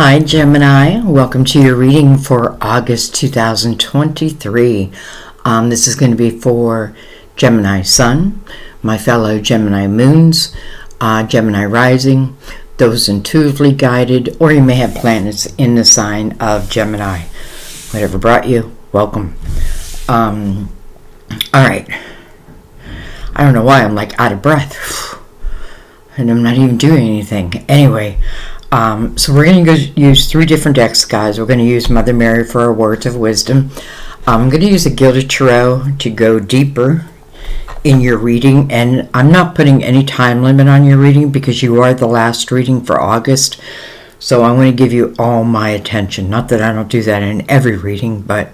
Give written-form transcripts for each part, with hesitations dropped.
Hi Gemini, welcome to your reading for August 2023. This is going to be for Gemini Sun, my fellow Gemini Moons, Gemini Rising, those intuitively guided, or you may have planets in the sign of Gemini. Whatever brought you, welcome. Alright, I don't know why I'm like out of breath, and I'm not even doing anything. Anyway, so we're going to use three different decks, guys. We're going to use Mother Mary for our words of wisdom. I'm going to use a Gilded Tarot to go deeper in your reading, and I'm not putting any time limit on your reading because you are the last reading for August. So I'm going to give you all my attention. Not that I don't do that in every reading, but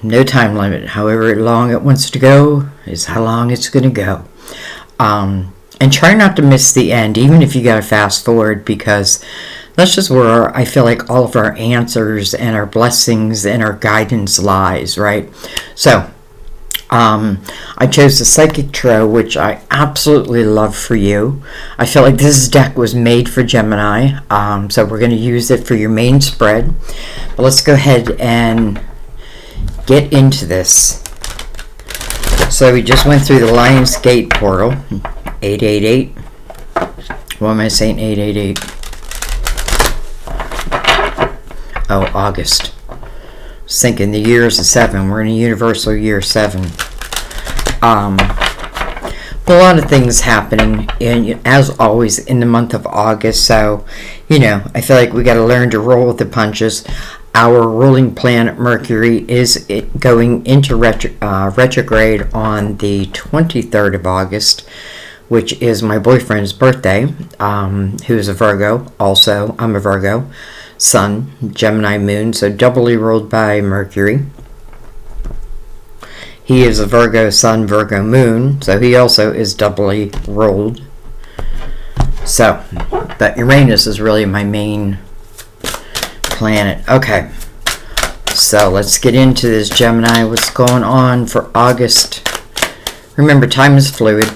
no time limit. However long it wants to go is how long it's going to go. And try not to miss the end, even if you got to fast forward, because that's just where I feel like all of our answers and our blessings and our guidance lies, right? So, I chose the Psychic Tarot, which I absolutely love for you. I feel like this deck was made for Gemini, so we're going to use it for your main spread. But let's go ahead and get into this. So we just went through the Lion's Gate portal. 888. Why am I saying 888? Oh, August. I was thinking the year is a 7. We're in a universal year 7. But a lot of things happening, as always, in the month of August. So, I feel like we got to learn to roll with the punches. Our ruling planet Mercury is going into retrograde on the 23rd of August, which is my boyfriend's birthday, who is a Virgo. Also, I'm a Virgo. Sun, Gemini Moon, so doubly ruled by Mercury. He is a Virgo Sun, Virgo Moon, so he also is doubly ruled. So, but Uranus is really my main planet. Okay, so let's get into this, Gemini. What's going on for August? Remember, time is fluid.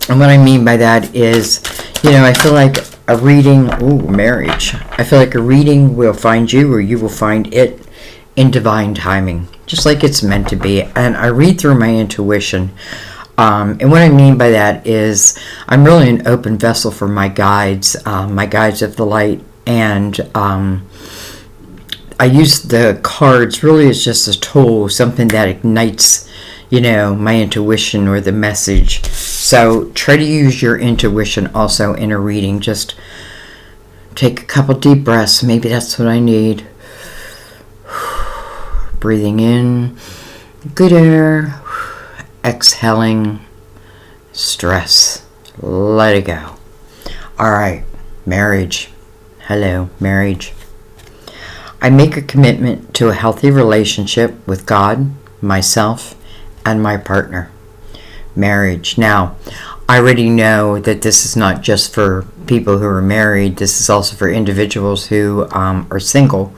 And what I mean by that is, I feel like a reading, marriage. I feel like a reading will find you, or you will find it in divine timing, just like it's meant to be. And I read through my intuition. And what I mean by that is I'm really an open vessel for my guides of the light. And I use the cards really as just a tool, something that ignites my intuition or the message. So try to use your intuition also in a reading. Just take a couple deep breaths. Maybe that's what I need. Breathing in good air. Exhaling stress. Let it go. All right, marriage. Hello, marriage. I make a commitment to a healthy relationship with God, myself, and my partner. Marriage. Now, I already know that this is not just for people who are married. This is also for individuals who are single.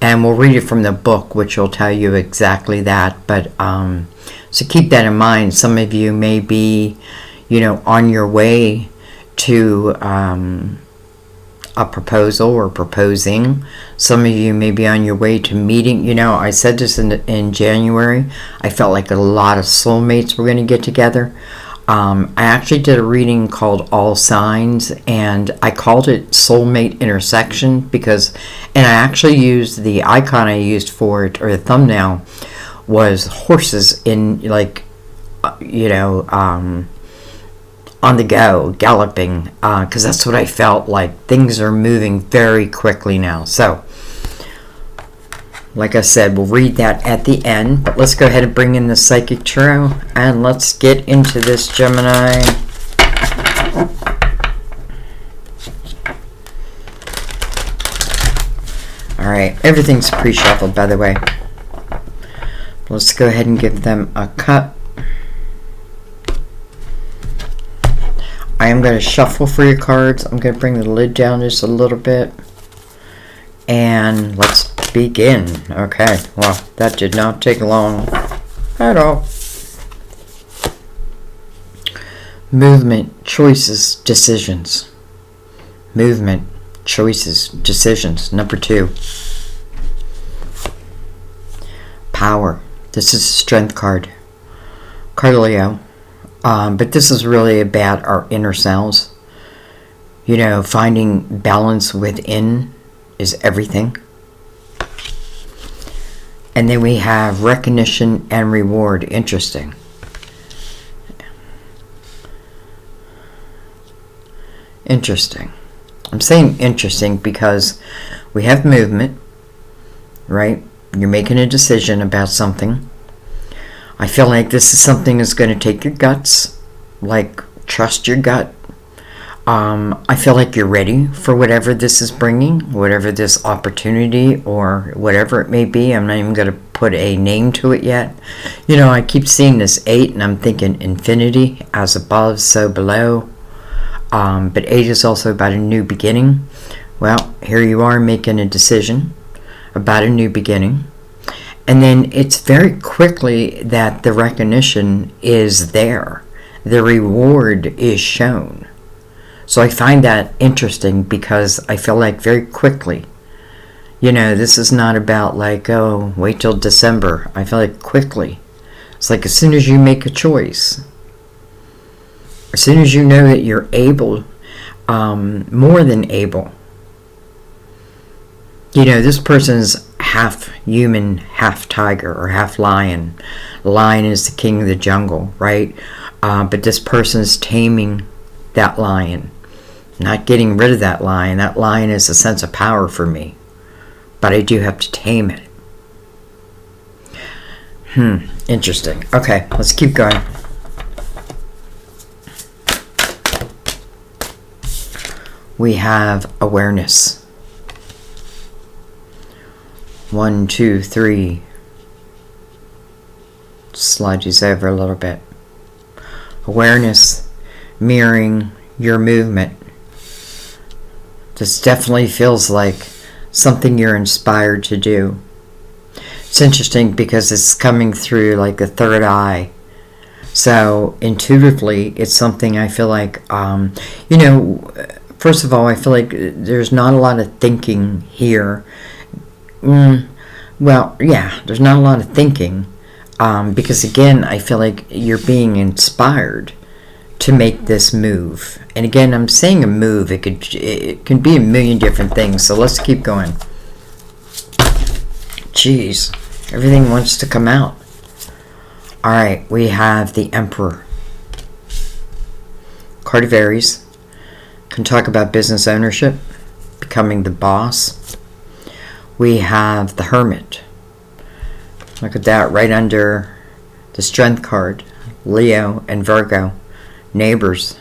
And we'll read it from the book, which will tell you exactly that. But so keep that in mind. Some of you may be, on your way to a proposal or proposing. Some of you may be on your way to meeting. I said this in January. I felt like a lot of soulmates were going to get together. I actually did a reading called All Signs, and I called it Soulmate Intersection and I actually used the icon I used for it, or the thumbnail, was horses in on the go, galloping, because that's what I felt like. Things are moving very quickly now. So, like I said, we'll read that at the end. But let's go ahead and bring in the Psychic Tarot, and let's get into this, Gemini. Alright, everything's pre-shuffled, by the way. Let's go ahead and give them a cut. I am going to shuffle for your cards. I'm going to bring the lid down just a little bit. And let's begin. Okay, well, that did not take long at all. Movement, choices, decisions. Movement, choices, decisions. Number 2, power. This is a strength card. Leo. But this is really about our inner selves. You know, finding balance within is everything. And then we have recognition and reward. Interesting. Interesting. I'm saying interesting because we have movement, right? You're making a decision about something. I feel like this is something that's going to take your guts. Like, trust your gut. I feel like you're ready for whatever this is bringing, whatever this opportunity or whatever it may be. I'm not even going to put a name to it yet. You know, I keep seeing this 8 and I'm thinking infinity, as above, so below. But 8 is also about a new beginning. Well, here you are making a decision about a new beginning. And then it's very quickly that the recognition is there. The reward is shown. So I find that interesting because I feel like very quickly, you know, this is not about like, oh, wait till December. I feel like quickly. It's like as soon as you make a choice, as soon as you know that you're able, more than able. You know, this person's half human, half tiger, or half lion. Lion is the king of the jungle, right? But this person's taming that lion. Not getting rid of that lion. That lion is a sense of power for me. But I do have to tame it. Interesting. Okay, let's keep going. We have awareness. 1, 2, 3. Slide these over a little bit. Awareness mirroring your movement. This definitely feels like something you're inspired to do. It's interesting because it's coming through like the third eye. So intuitively, it's something I feel like, you know, first of all, I feel like there's not a lot of thinking here. Well, yeah, there's not a lot of thinking. Because again, I feel like you're being inspired to make this move. And again, I'm saying a move. It can be a million different things. So let's keep going. Jeez, everything wants to come out. All right, we have the Emperor. Card of Aries. Can talk about business ownership, becoming the boss. We have the Hermit. Look at that, right under the Strength card. Leo and Virgo. Neighbors.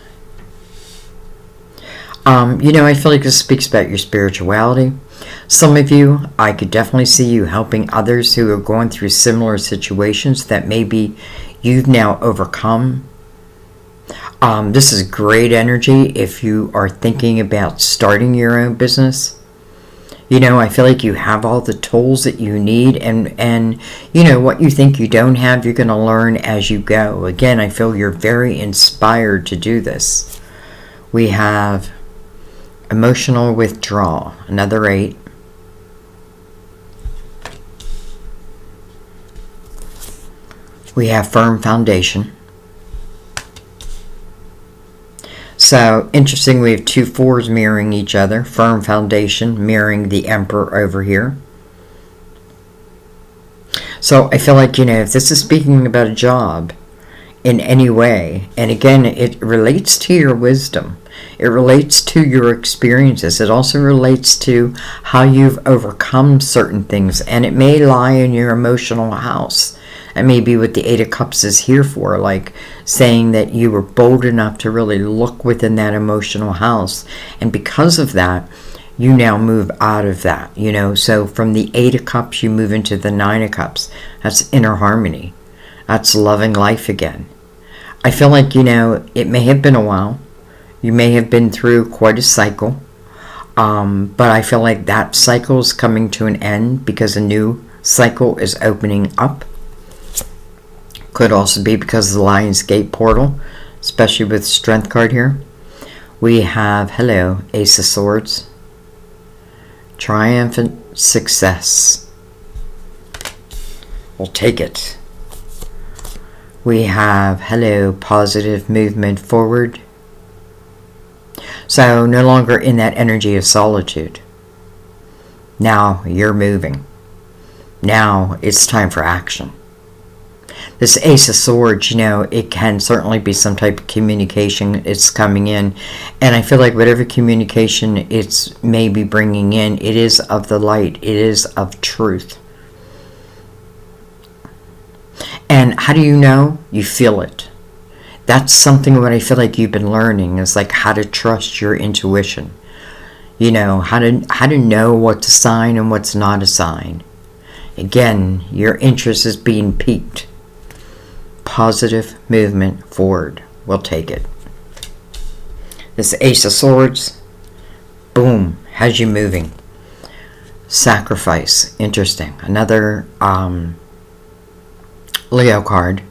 You know, I feel like this speaks about your spirituality. Some of you, I could definitely see you helping others who are going through similar situations that maybe you've now overcome. This is great energy if you are thinking about starting your own business. You know, I feel like you have all the tools that you need, and you know, what you think you don't have, you're going to learn as you go. Again, I feel you're very inspired to do this. We have emotional withdrawal, another 8. We have firm foundation. So, interesting, we have 2 4s mirroring each other. Firm foundation mirroring the Emperor over here. So, I feel like, you know, if this is speaking about a job in any way, and again, it relates to your wisdom. It relates to your experiences. It also relates to how you've overcome certain things. And it may lie in your emotional house. That may be what the 8 of Cups is here for, like saying that you were bold enough to really look within that emotional house. And because of that, you now move out of that, you know. So from the 8 of Cups, you move into the 9 of Cups. That's inner harmony. That's loving life again. I feel like, you know, it may have been a while. You may have been through quite a cycle. But I feel like that cycle is coming to an end because a new cycle is opening up. Could also be because of the Lion's Gate portal, especially with Strength card here. We have, hello, Ace of Swords. Triumphant success. We'll take it. We have, hello, positive movement forward. So no longer in that energy of solitude. Now you're moving. Now it's time for action. This Ace of Swords, it can certainly be some type of communication. It's coming in. And I feel like whatever communication it's maybe bringing in, it is of the light. It is of truth. And how do you know? You feel it. That's something what I feel like you've been learning is like how to trust your intuition. How to know what's a sign and what's not a sign. Again, your interest is being piqued. Positive movement forward. We'll take it. This Ace of Swords, boom, has you moving. Sacrifice, interesting. Another Leo card.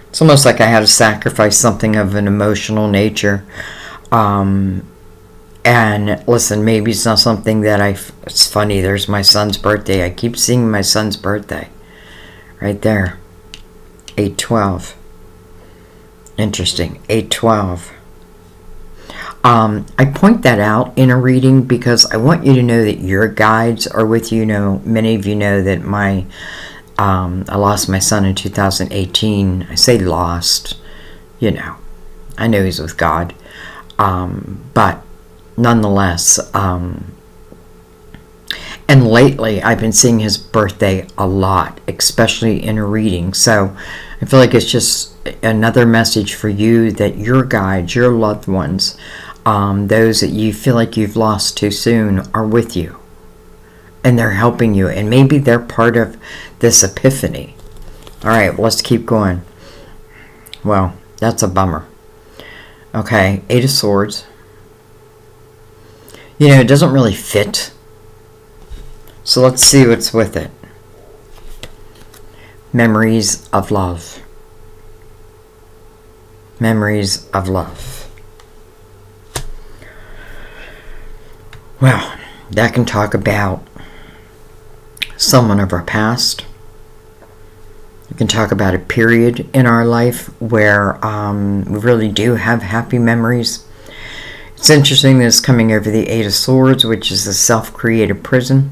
It's almost like I had to sacrifice something of an emotional nature. And listen, maybe it's not something that it's funny, there's my son's birthday. I keep seeing my son's birthday. Right there. 8/12. Interesting. 8/12. I point that out in a reading because I want you to know that your guides are with you. Many of you know that I lost my son in 2018. I say lost, I know he's with God. But nonetheless, and lately I've been seeing his birthday a lot, especially in a reading. So I feel like it's just another message for you that your guides, your loved ones, those that you feel like you've lost too soon are with you. And they're helping you. And maybe they're part of this epiphany. All right, well, let's keep going. Well, that's a bummer. Okay, Eight of Swords. It doesn't really fit. So let's see what's with it. Memories of love. Memories of love. Well, that can talk about someone of our past. We can talk about a period in our life where we really do have happy memories. It's interesting that it's coming over the Eight of Swords, which is a self-created prison.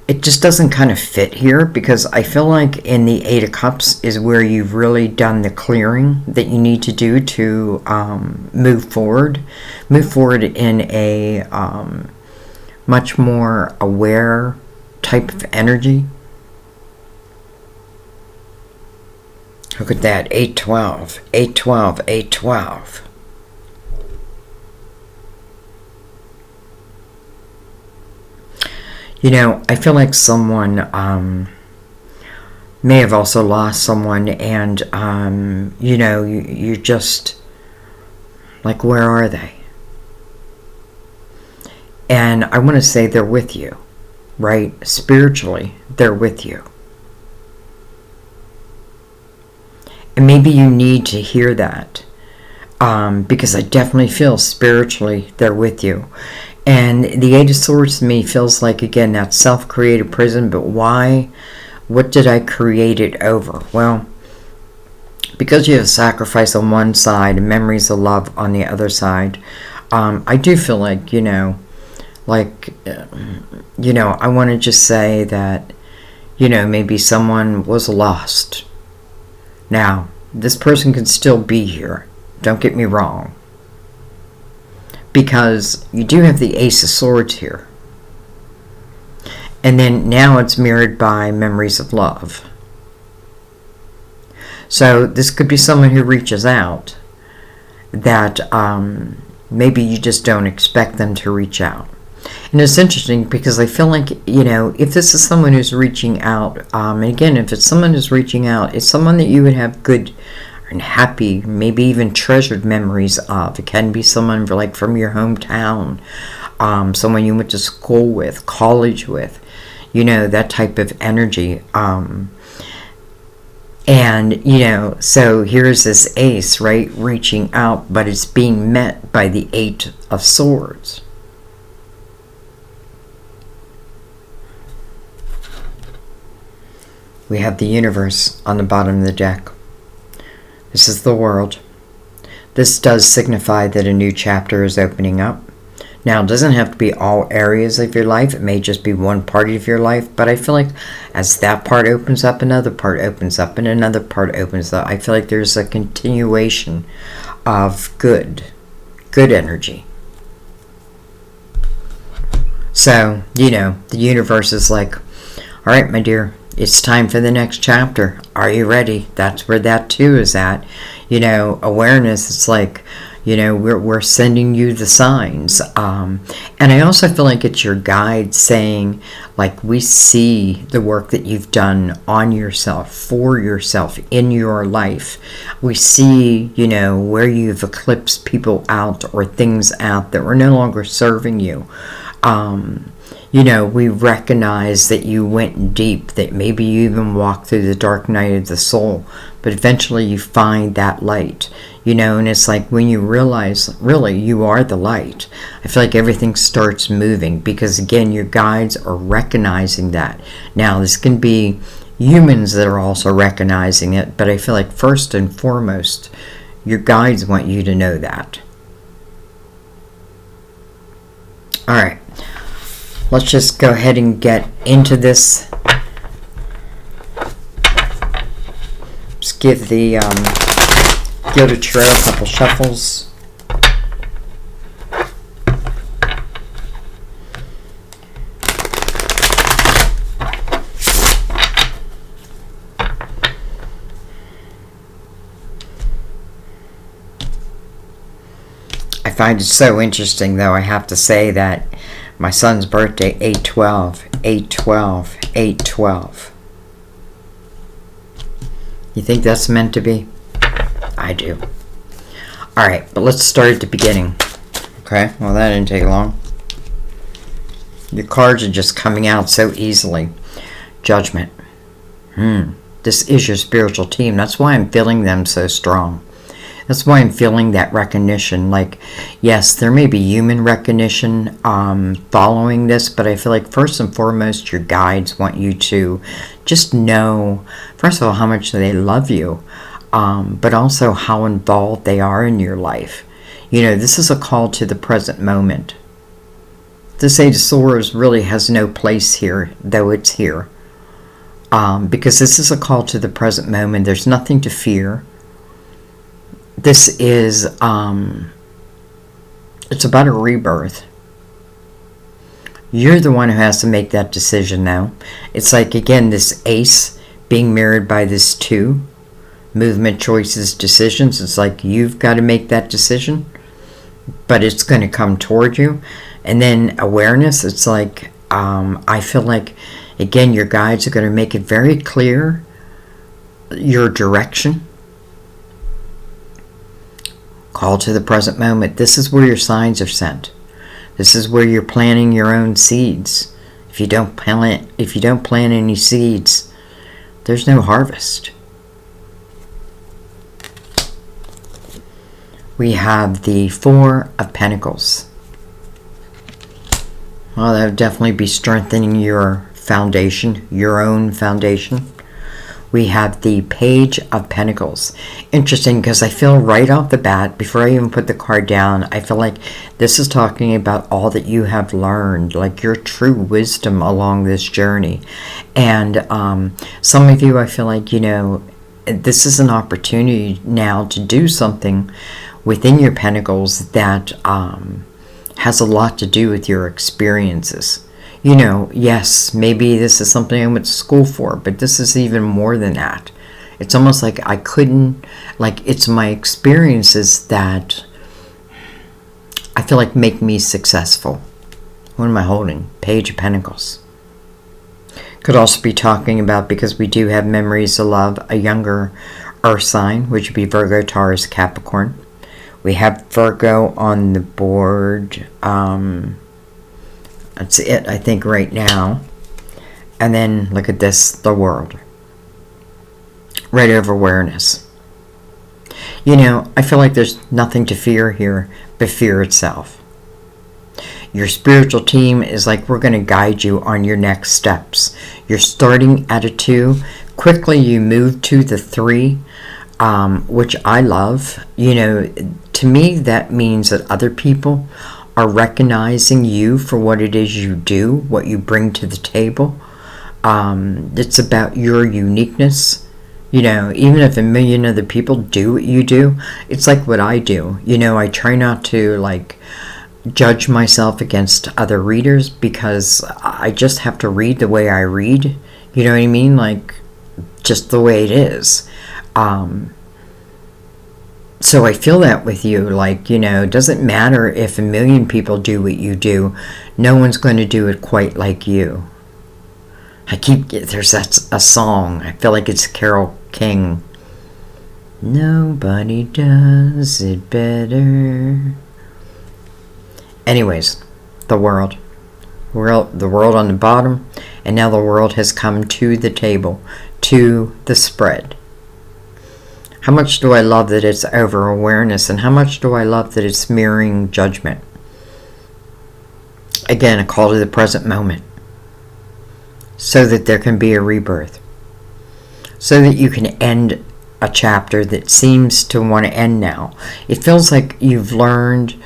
It just doesn't kind of fit here because I feel like in the Eight of Cups is where you've really done the clearing that you need to do to move forward. Move forward in a much more aware type of energy. Look at that, 8/12, 8/12, 8/12. I feel like someone may have also lost someone, and you're just like, where are they? And I want to say they're with you, right? Spiritually, they're with you. And maybe you need to hear that, because I definitely feel spiritually they're with you. And the Eight of Swords to me feels like, again, that self-created prison. But why? What did I create it over? Well, because you have sacrifice on one side and memories of love on the other side, I do feel like, I want to just say that, maybe someone was lost. Now, this person can still be here. Don't get me wrong. Because you do have the Ace of Swords here. And then now it's mirrored by memories of love. So this could be someone who reaches out that maybe you just don't expect them to reach out. And it's interesting because I feel like, if this is someone who's reaching out, and again, if it's someone who's reaching out, it's someone that you would have good and happy, maybe even treasured memories of. It can be someone like from your hometown, someone you went to school with, college with, that type of energy. So here's this ace, right, reaching out, but it's being met by the Eight of Swords. We have the universe on the bottom of the deck. This is the world. This does signify that a new chapter is opening up. Now, it doesn't have to be all areas of your life. It may just be one part of your life. But I feel like as that part opens up, another part opens up, and another part opens up. I feel like there's a continuation of good energy. So, the universe is like, all right, my dear, it's time for the next chapter. Are you ready? That's where that too is at. Awareness, it's like, we're sending you the signs. And I also feel like it's your guide saying, like, we see the work that you've done on yourself, for yourself, in your life. We see, where you've eclipsed people out or things out that were no longer serving you. We recognize that you went deep, that maybe you even walked through the dark night of the soul, but eventually you find that light, and it's like when you realize, really, you are the light. I feel like everything starts moving because, again, your guides are recognizing that. Now, this can be humans that are also recognizing it, but I feel like first and foremost, your guides want you to know that. All right. Let's just go ahead and get into this. Just give the Gilded Tarot a couple shuffles. I find it so interesting, though, I have to say that my son's birthday, 8/12, 8/12, 8/12. You think that's meant to be? I do. Alright, but let's start at the beginning. Okay, well, that didn't take long. Your cards are just coming out so easily. Judgment. This is your spiritual team. That's why I'm feeling them so strong. That's why I'm feeling that recognition. Like, yes, there may be human recognition following this, but I feel like first and foremost, your guides want you to just know, first of all, how much they love you, but also how involved they are in your life. This is a call to the present moment. This Eight of Swords really has no place here, though it's here. Because this is a call to the present moment. There's nothing to fear. This is, it's about a rebirth. You're the one who has to make that decision now. It's like, again, this Ace being mirrored by this 2. Movement, choices, decisions. It's like you've got to make that decision, but it's going to come toward you. And then awareness, it's like, I feel like, again, your guides are going to make it very clear your direction. Call to the present moment. This is where your signs are sent. This is where you're planting your own seeds. If you don't plant any seeds, there's no harvest. We have the Four of Pentacles. Well, that would definitely be strengthening your foundation, your own foundation. We have the Page of Pentacles. Interesting, because I feel right off the bat, before I even put the card down, I feel like this is talking about all that you have learned, like your true wisdom along this journey. And some of you, I feel like, this is an opportunity now to do something within your pentacles that has a lot to do with your experiences. Yes, maybe this is something I went to school for, but this is even more than that. It's almost like it's my experiences that I feel like make me successful. What am I holding? Page of Pentacles. Could also be talking about, because we do have memories of love, a younger earth sign, which would be Virgo, Taurus, Capricorn. We have Virgo on the board. That's it, I think, right now. And then look at this, the World. Right over awareness. I feel like there's nothing to fear here but fear itself. Your spiritual team is like, we're going to guide you on your next steps. You're starting at a 2, quickly you move to the 3, which I love. You know, to me that means that other people are recognizing you for what it is you do, what you bring to the table. It's about your uniqueness. You know, even if a million other people do what you do, it's like what I do. You know, I try not to like judge myself against other readers, because I just have to read the way I read. You know what I mean? Like, just the way it is. So I feel that with you. Like, you know, it doesn't matter if a million people do what you do. No one's going to do it quite like you. There's a song. I feel like it's Carole King. Nobody does it better. Anyways, the world on the bottom, and now the world has come to the table, to the spread. How much do I love that it's over awareness, and how much do I love that it's mirroring judgment? Again, a call to the present moment, so that there can be a rebirth, so that you can end a chapter that seems to want to end now. It feels like you've learned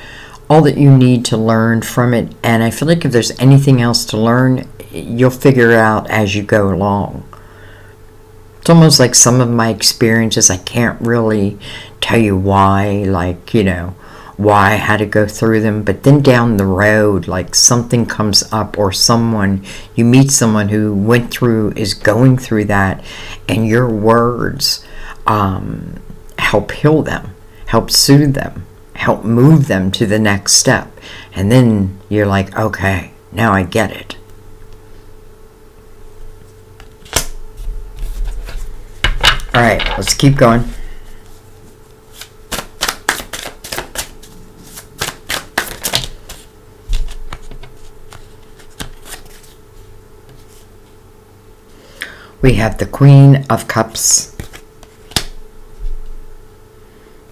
all that you need to learn from it, and I feel like if there's anything else to learn, you'll figure it out as you go along. It's almost like some of my experiences, I can't really tell you why, like, you know, why I had to go through them, but then down the road, like, something comes up, or you meet someone who went through, is going through that, and your words help heal them, help soothe them, help move them to the next step. And then you're like, okay, now I get it. All right, let's keep going. We have the Queen of Cups,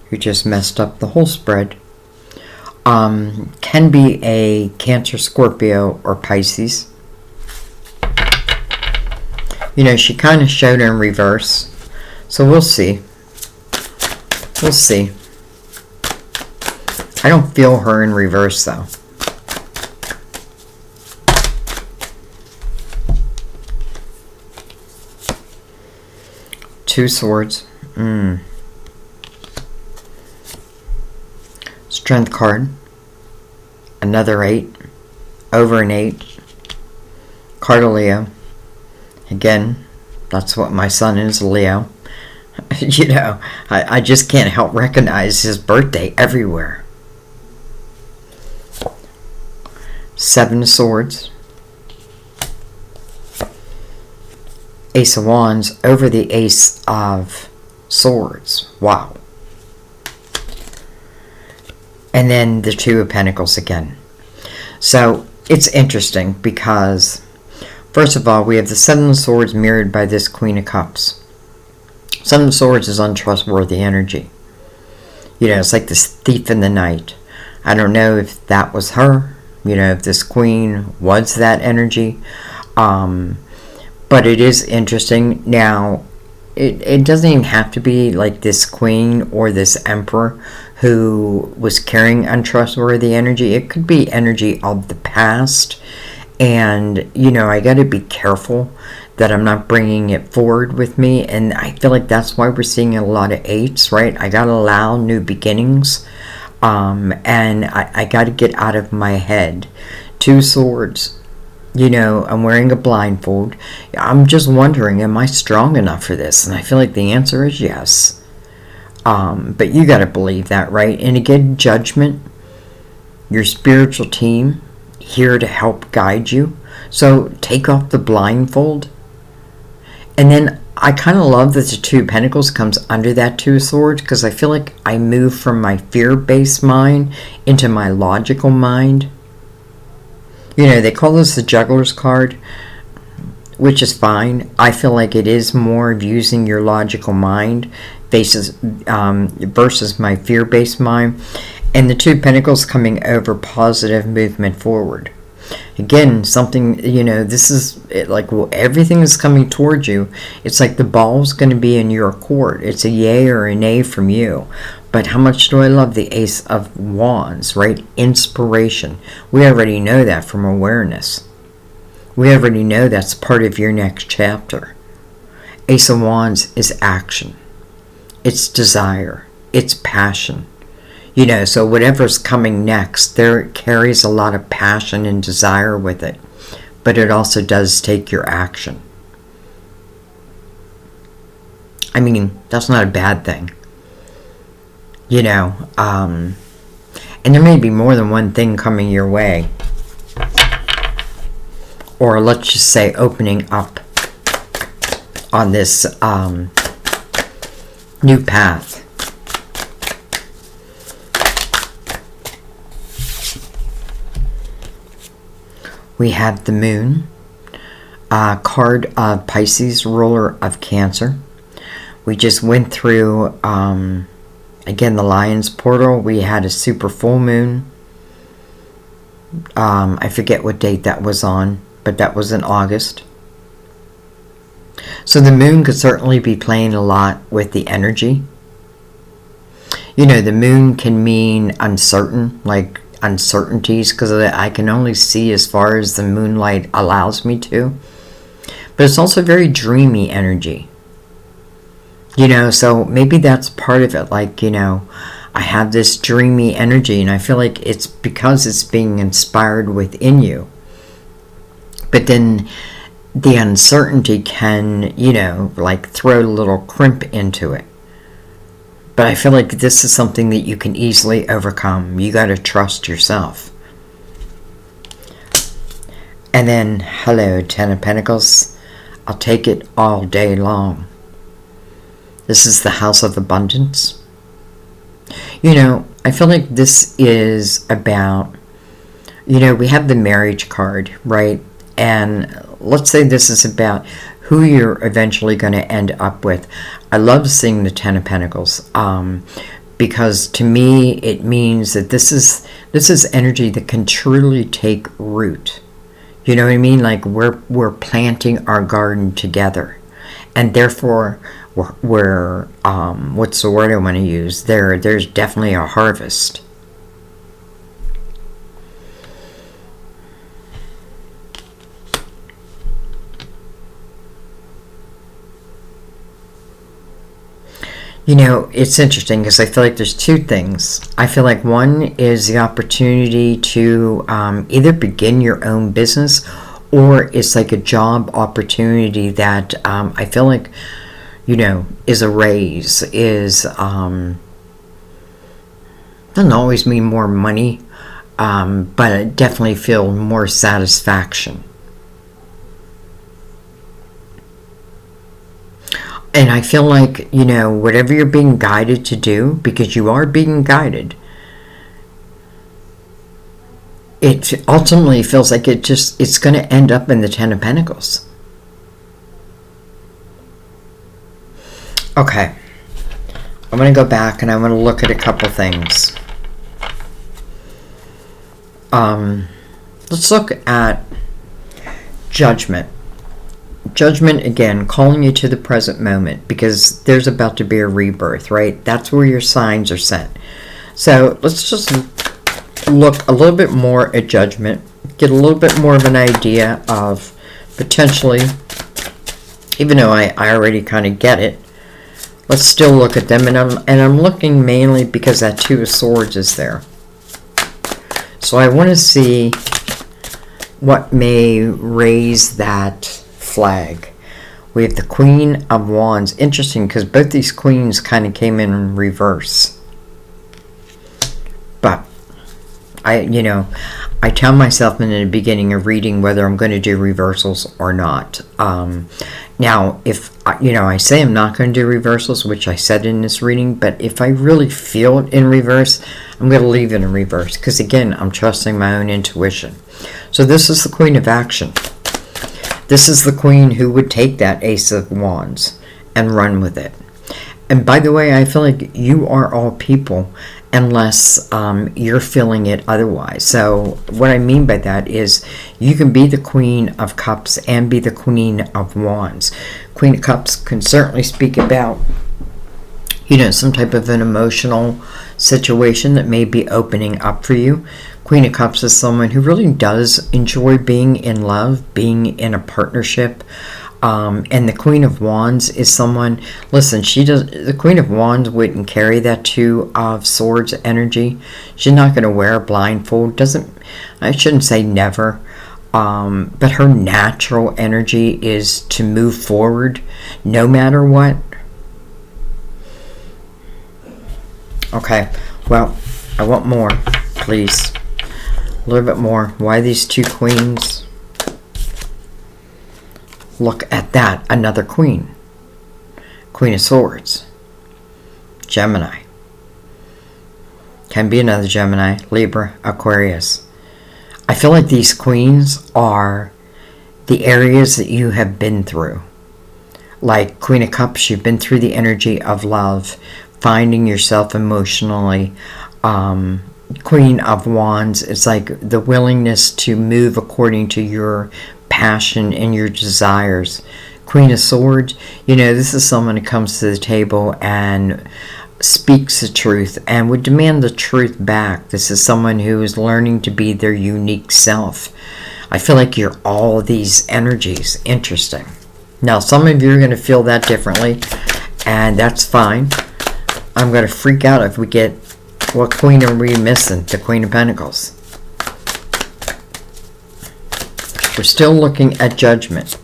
who just messed up the whole spread. Can be a Cancer, Scorpio, or Pisces. You know, she kind of showed in reverse. So we'll see. We'll see. I don't feel her in reverse, though. Two Swords. Strength card. Another 8. Over an 8. Card of Leo. Again, that's what my son is, Leo. You know, I just can't help recognize his birthday everywhere. 7 of Swords. Ace of Wands over the Ace of Swords. Wow. And then the 2 of Pentacles again. So it's interesting because, first of all, we have the 7 of Swords mirrored by this Queen of Cups. 7 of Swords is untrustworthy energy. You know, it's like this thief in the night. I don't know if that was her. You know, if this Queen was that energy. But it is interesting. Now, it doesn't even have to be like this Queen or this Emperor who was carrying untrustworthy energy. It could be energy of the past. And, you know, I got to be careful that I'm not bringing it forward with me. And I feel like that's why we're seeing a lot of 8s, right? I got to allow new beginnings. And I got to get out of my head. 2 Swords. You know, I'm wearing a blindfold. I'm just wondering, am I strong enough for this? And I feel like the answer is yes. But you got to believe that, right? And again, judgment, your spiritual team, here to help guide you. So take off the blindfold. And then I kind of love that the 2 of Pentacles comes under that 2 of Swords, because I feel like I move from my fear-based mind into my logical mind. You know, they call this the Juggler's card, which is fine. I feel like it is more of using your logical mind versus my fear-based mind. And the 2 of Pentacles coming over positive movement forward. Again, something, this is like, well, everything is coming towards you. It's like the ball's going to be in your court. It's a yay or a nay from you. But how much do I love the Ace of Wands, right? Inspiration. We already know that from awareness. We already know that's part of your next chapter. Ace of Wands is action. It's desire. It's passion. So whatever's coming next, there carries a lot of passion and desire with it. But it also does take your action. I mean, that's not a bad thing. And there may be more than one thing coming your way. Or let's just say opening up on this new path. We have the Moon, card of Pisces, ruler of Cancer. We just went through, again, the Lion's portal. We had a super full moon. I forget what date that was on, but that was in August. So the moon could certainly be playing a lot with the energy. The moon can mean uncertain, like uncertainties, because I can only see as far as the moonlight allows me to. But it's also very dreamy energy. So maybe that's part of it. Like, I have this dreamy energy, and I feel like it's because it's being inspired within you. But then the uncertainty can, like throw a little crimp into it. But I feel like this is something that you can easily overcome. You got to trust yourself. And then, hello, Ten of Pentacles. I'll take it all day long. This is the House of Abundance. I feel like this is about, we have the marriage card, right? And let's say this is about who you're eventually going to end up with. I love seeing the Ten of Pentacles because to me it means that this is energy that can truly take root. You know what I mean? Like we're planting our garden together, and therefore we're what's the word I want to use? There's definitely a harvest. It's interesting because I feel like there's two things. I feel like one is the opportunity to either begin your own business, or it's like a job opportunity that I feel like, is a raise, doesn't always mean more money, but I definitely feel more satisfaction. And I feel like, whatever you're being guided to do, because you are being guided, it ultimately feels like it's going to end up in the Ten of Pentacles. Okay. I'm going to go back and I'm going to look at a couple things. Let's look at Judgment. Judgment, again, calling you to the present moment, because there's about to be a rebirth, right? That's where your signs are set. So let's just look a little bit more at Judgment, get a little bit more of an idea of potentially, even though I already kind of get it, let's still look at them. And I'm looking mainly because that Two of Swords is there. So I want to see what may raise that flag. We have the Queen of Wands. Interesting, because both these queens kind of came in reverse. But I tell myself in the beginning of reading whether I'm going to do reversals or not. Now, if I say I'm not going to do reversals, which I said in this reading, but if I really feel it in reverse, I'm going to leave it in reverse, because again, I'm trusting my own intuition. So this is the Queen of Action. This is the queen who would take that Ace of Wands and run with it. And by the way, I feel like you are all people, unless you're feeling it otherwise. So what I mean by that is you can be the Queen of Cups and be the Queen of Wands. Queen of Cups can certainly speak about, you know, some type of an emotional situation that may be opening up for you. Queen of Cups is someone who really does enjoy being in love, being in a partnership. And the Queen of Wands is someone, listen, the Queen of Wands wouldn't carry that Two of Swords energy. She's not going to wear a blindfold. I shouldn't say never, but her natural energy is to move forward no matter what. Okay, well, I want more, please. A little bit more. Why these two queens? Look at that, another queen. Queen of Swords. Gemini. Can be another Gemini, Libra, Aquarius. I feel like these queens are the areas that you have been through. Like Queen of Cups, you've been through the energy of love, finding yourself emotionally. Queen of Wands, it's like the willingness to move according to your passion and your desires. Queen of Swords, you know, this is someone who comes to the table and speaks the truth and would demand the truth back. This is someone who is learning to be their unique self. I feel like you're all these energies. Interesting. Now, some of you are going to feel that differently, and that's fine. I'm going to freak out if we get, what queen are we missing? The Queen of Pentacles. We're still looking at Judgment.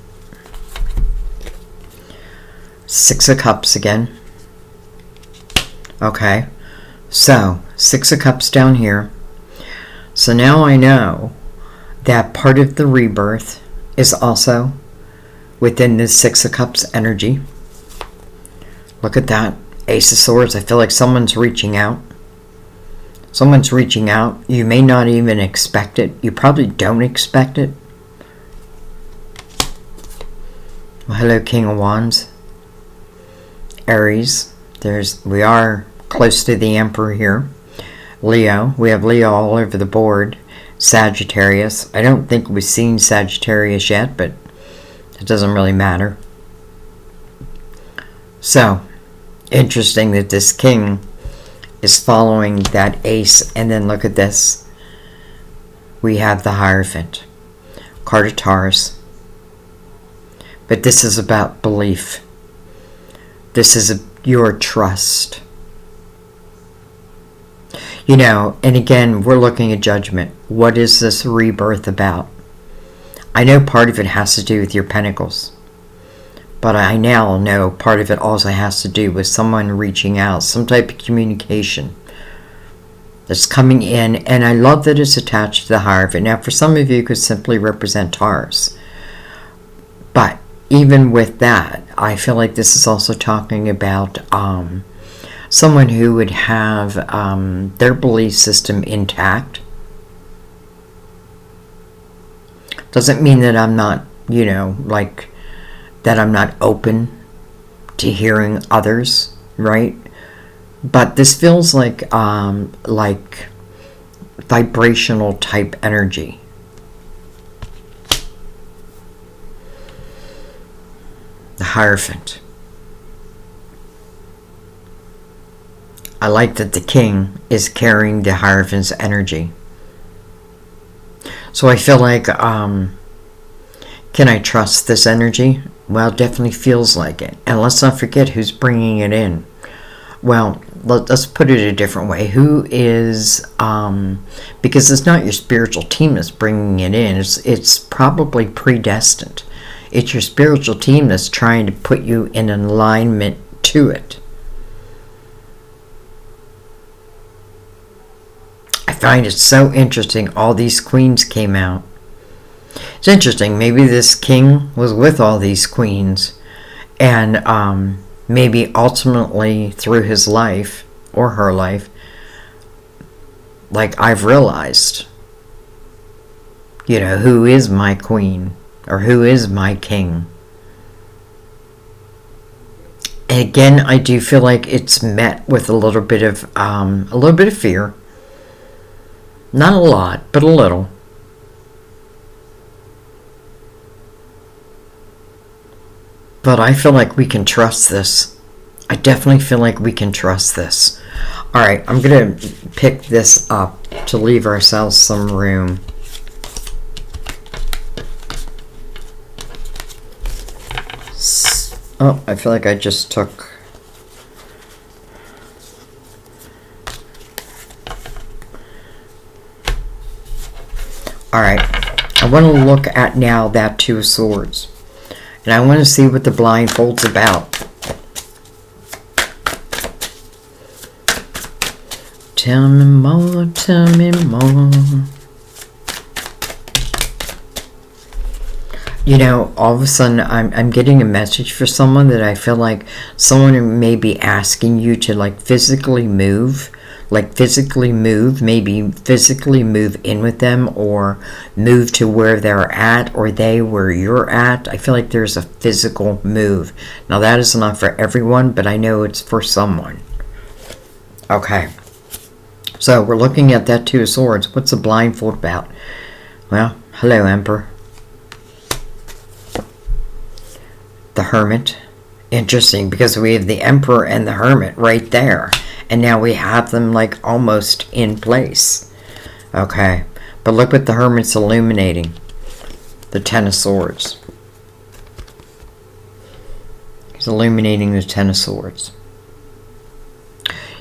Six of Cups again. Okay, so Six of Cups down here. So now I know that part of the rebirth is also within this Six of Cups energy. Look at that. Ace of Swords. I feel like someone's reaching out. Someone's reaching out. You may not even expect it. You probably don't expect it. Well, hello, King of Wands. Aries. We are close to the Emperor here. Leo. We have Leo all over the board. Sagittarius. I don't think we've seen Sagittarius yet, but it doesn't really matter. So, interesting that this king is following that ace. And then look at this. We have the Hierophant. Card of Taurus. But this is about belief. This is your trust. You know, and again, we're looking at Judgment. What is this rebirth about? I know part of it has to do with your Pentacles. But I now know part of it also has to do with someone reaching out. Some type of communication that's coming in. And I love that it's attached to the Hierophant. Now, for some of you, it could simply represent Taurus. But even with that, I feel like this is also talking about someone who would have their belief system intact. Doesn't mean that I'm not, you know, like, that I'm not open to hearing others, right? But this feels like vibrational type energy. The Hierophant. I like that the king is carrying the Hierophant's energy. So I feel like, can I trust this energy? Well, it definitely feels like it. And let's not forget who's bringing it in. Well, let's put it a different way. Who is, because it's not your spiritual team that's bringing it in. It's probably predestined. It's your spiritual team that's trying to put you in alignment to it. I find it so interesting. All these queens came out. It's interesting. Maybe this king was with all these queens. And maybe ultimately through his life or her life, like I've realized, you know, who is my queen? Or who is my king? And again, I do feel like it's met with a little bit of fear. Not a lot, but a little. But I feel like we can trust this. I definitely feel like we can trust this. All right, I'm going to pick this up to leave ourselves some room. Oh, I feel like I just took... All right, I want to look at now that Two of Swords. And I want to see what the blindfold's about. Tell me more, tell me more. You know, all of a sudden I'm getting a message for someone that I feel like someone may be asking you to like physically move. Like physically move, maybe physically move in with them or move to where they're at or they where you're at. I feel like there's a physical move. Now that is not for everyone, but I know it's for someone. Okay. So we're looking at that Two of Swords. What's the blindfold about? Well, hello, Emperor. The Hermit. Interesting, because we have the Emperor and the Hermit right there. And now we have them like almost in place. Okay. But look what the Hermit's illuminating. The Ten of Swords. He's illuminating the Ten of Swords.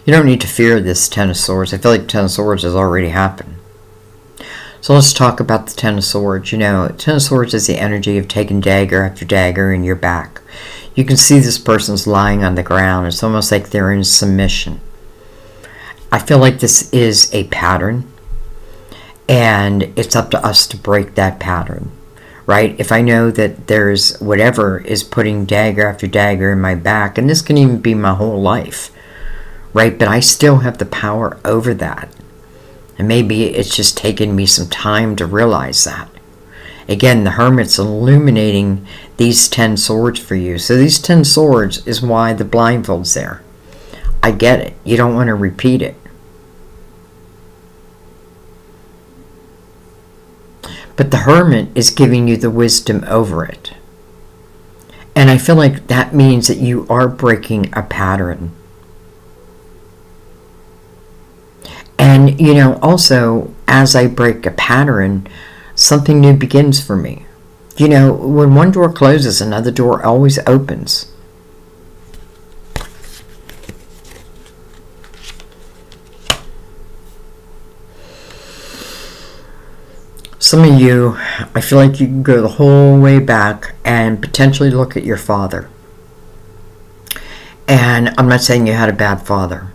You don't need to fear this Ten of Swords. I feel like Ten of Swords has already happened. So let's talk about the Ten of Swords. You know, Ten of Swords is the energy of taking dagger after dagger in your back. You can see this person's lying on the ground. It's almost like they're in submission. I feel like this is a pattern. And it's up to us to break that pattern. Right? If I know that there's whatever is putting dagger after dagger in my back. And this can even be my whole life. Right? But I still have the power over that. And maybe it's just taken me some time to realize that. Again, the Hermit's illuminating these 10 swords for you. So these 10 swords is why the blindfold's there. I get it. You don't want to repeat it. But the Hermit is giving you the wisdom over it. And I feel like that means that you are breaking a pattern. And, you know, also, as I break a pattern, something new begins for me. You know, when one door closes, another door always opens. Some of you, I feel like you can go the whole way back and potentially look at your father. And I'm not saying you had a bad father.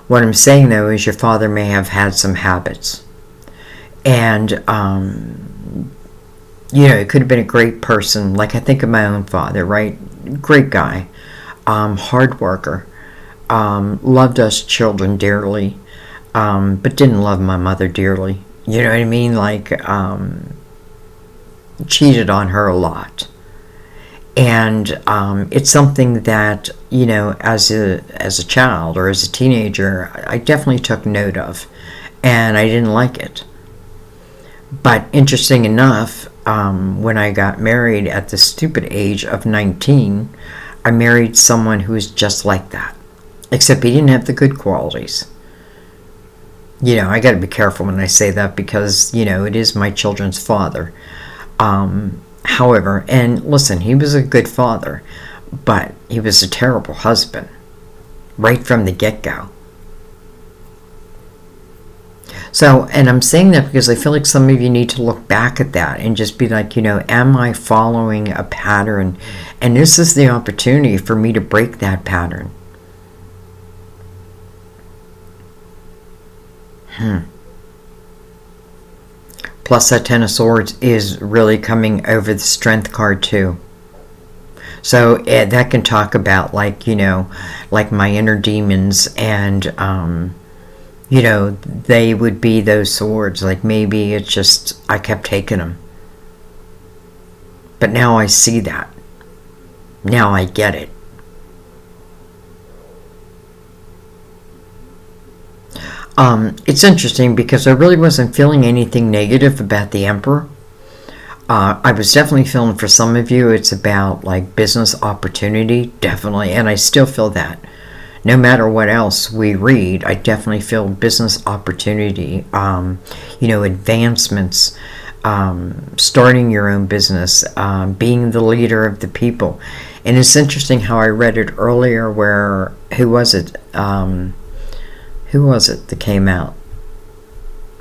What I'm saying, though, is your father may have had some habits. And, you know, it could have been a great person. Like I think of my own father, right? Great guy. Hard worker. Loved us children dearly. But didn't love my mother dearly. You know what I mean? Like, cheated on her a lot. And it's something that, you know, as a child or as a teenager, I definitely took note of. And I didn't like it. But interesting enough, when I got married at the stupid age of 19, I married someone who was just like that. Except he didn't have the good qualities. You know, I got to be careful when I say that because, you know, it is my children's father. However, and listen, he was a good father, but he was a terrible husband right from the get-go. So, and I'm saying that because I feel like some of you need to look back at that and just be like, you know, am I following a pattern? And this is the opportunity for me to break that pattern. Plus that Ten of Swords is really coming over the Strength card too. So that can talk about like, you know, like my inner demons and, you know, they would be those swords. Like maybe it's just, I kept taking them. But now I see that. Now I get it. It's interesting because I really wasn't feeling anything negative about the Emperor. I was definitely feeling, for some of you, it's about like business opportunity, definitely, and I still feel that. No matter what else we read, I definitely feel business opportunity, advancements, starting your own business, being the leader of the people. And it's interesting how I read it earlier where, who was it that came out?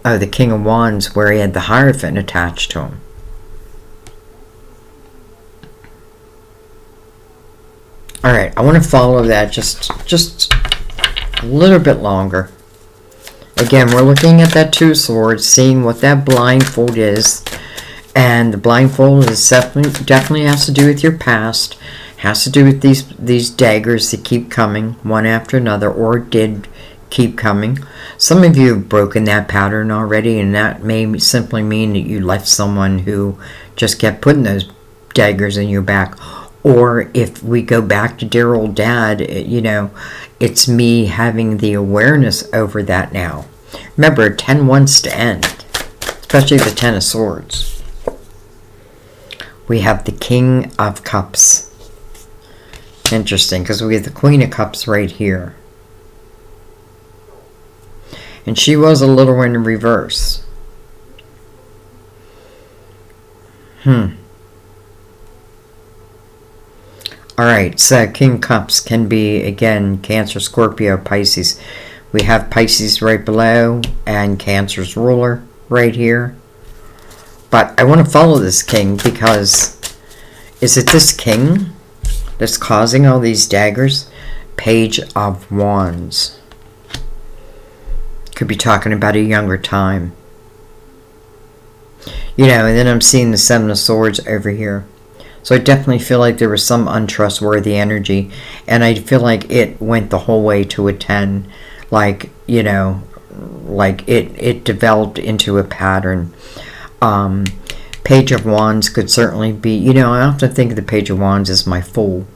Oh, the King of Wands, where he had the Hierophant attached to him. All right, I want to follow that just a little bit longer. Again, we're looking at that Two of Swords, seeing what that blindfold is. And the blindfold is definitely has to do with your past. Has to do with these daggers that keep coming one after another, or did keep coming. Some of you have broken that pattern already, and that may simply mean that you left someone who just kept putting those daggers in your back. Or if we go back to dear old dad, it's me having the awareness over that now. Remember, 10 wants to end, especially the 10 of Swords. We have the King of Cups. Interesting, because we have the Queen of Cups right here. And she was a little in reverse. Alright, so King Cups can be, again, Cancer, Scorpio, Pisces. We have Pisces right below and Cancer's ruler right here. But I want to follow this King because, is it this King that's causing all these daggers? Page of Wands. Could be talking about a younger time. And then I'm seeing the Seven of Swords over here. So I definitely feel like there was some untrustworthy energy. And I feel like it went the whole way to a 10. Like, like it developed into a pattern. Page of Wands could certainly be, I often think of the Page of Wands as my Fool.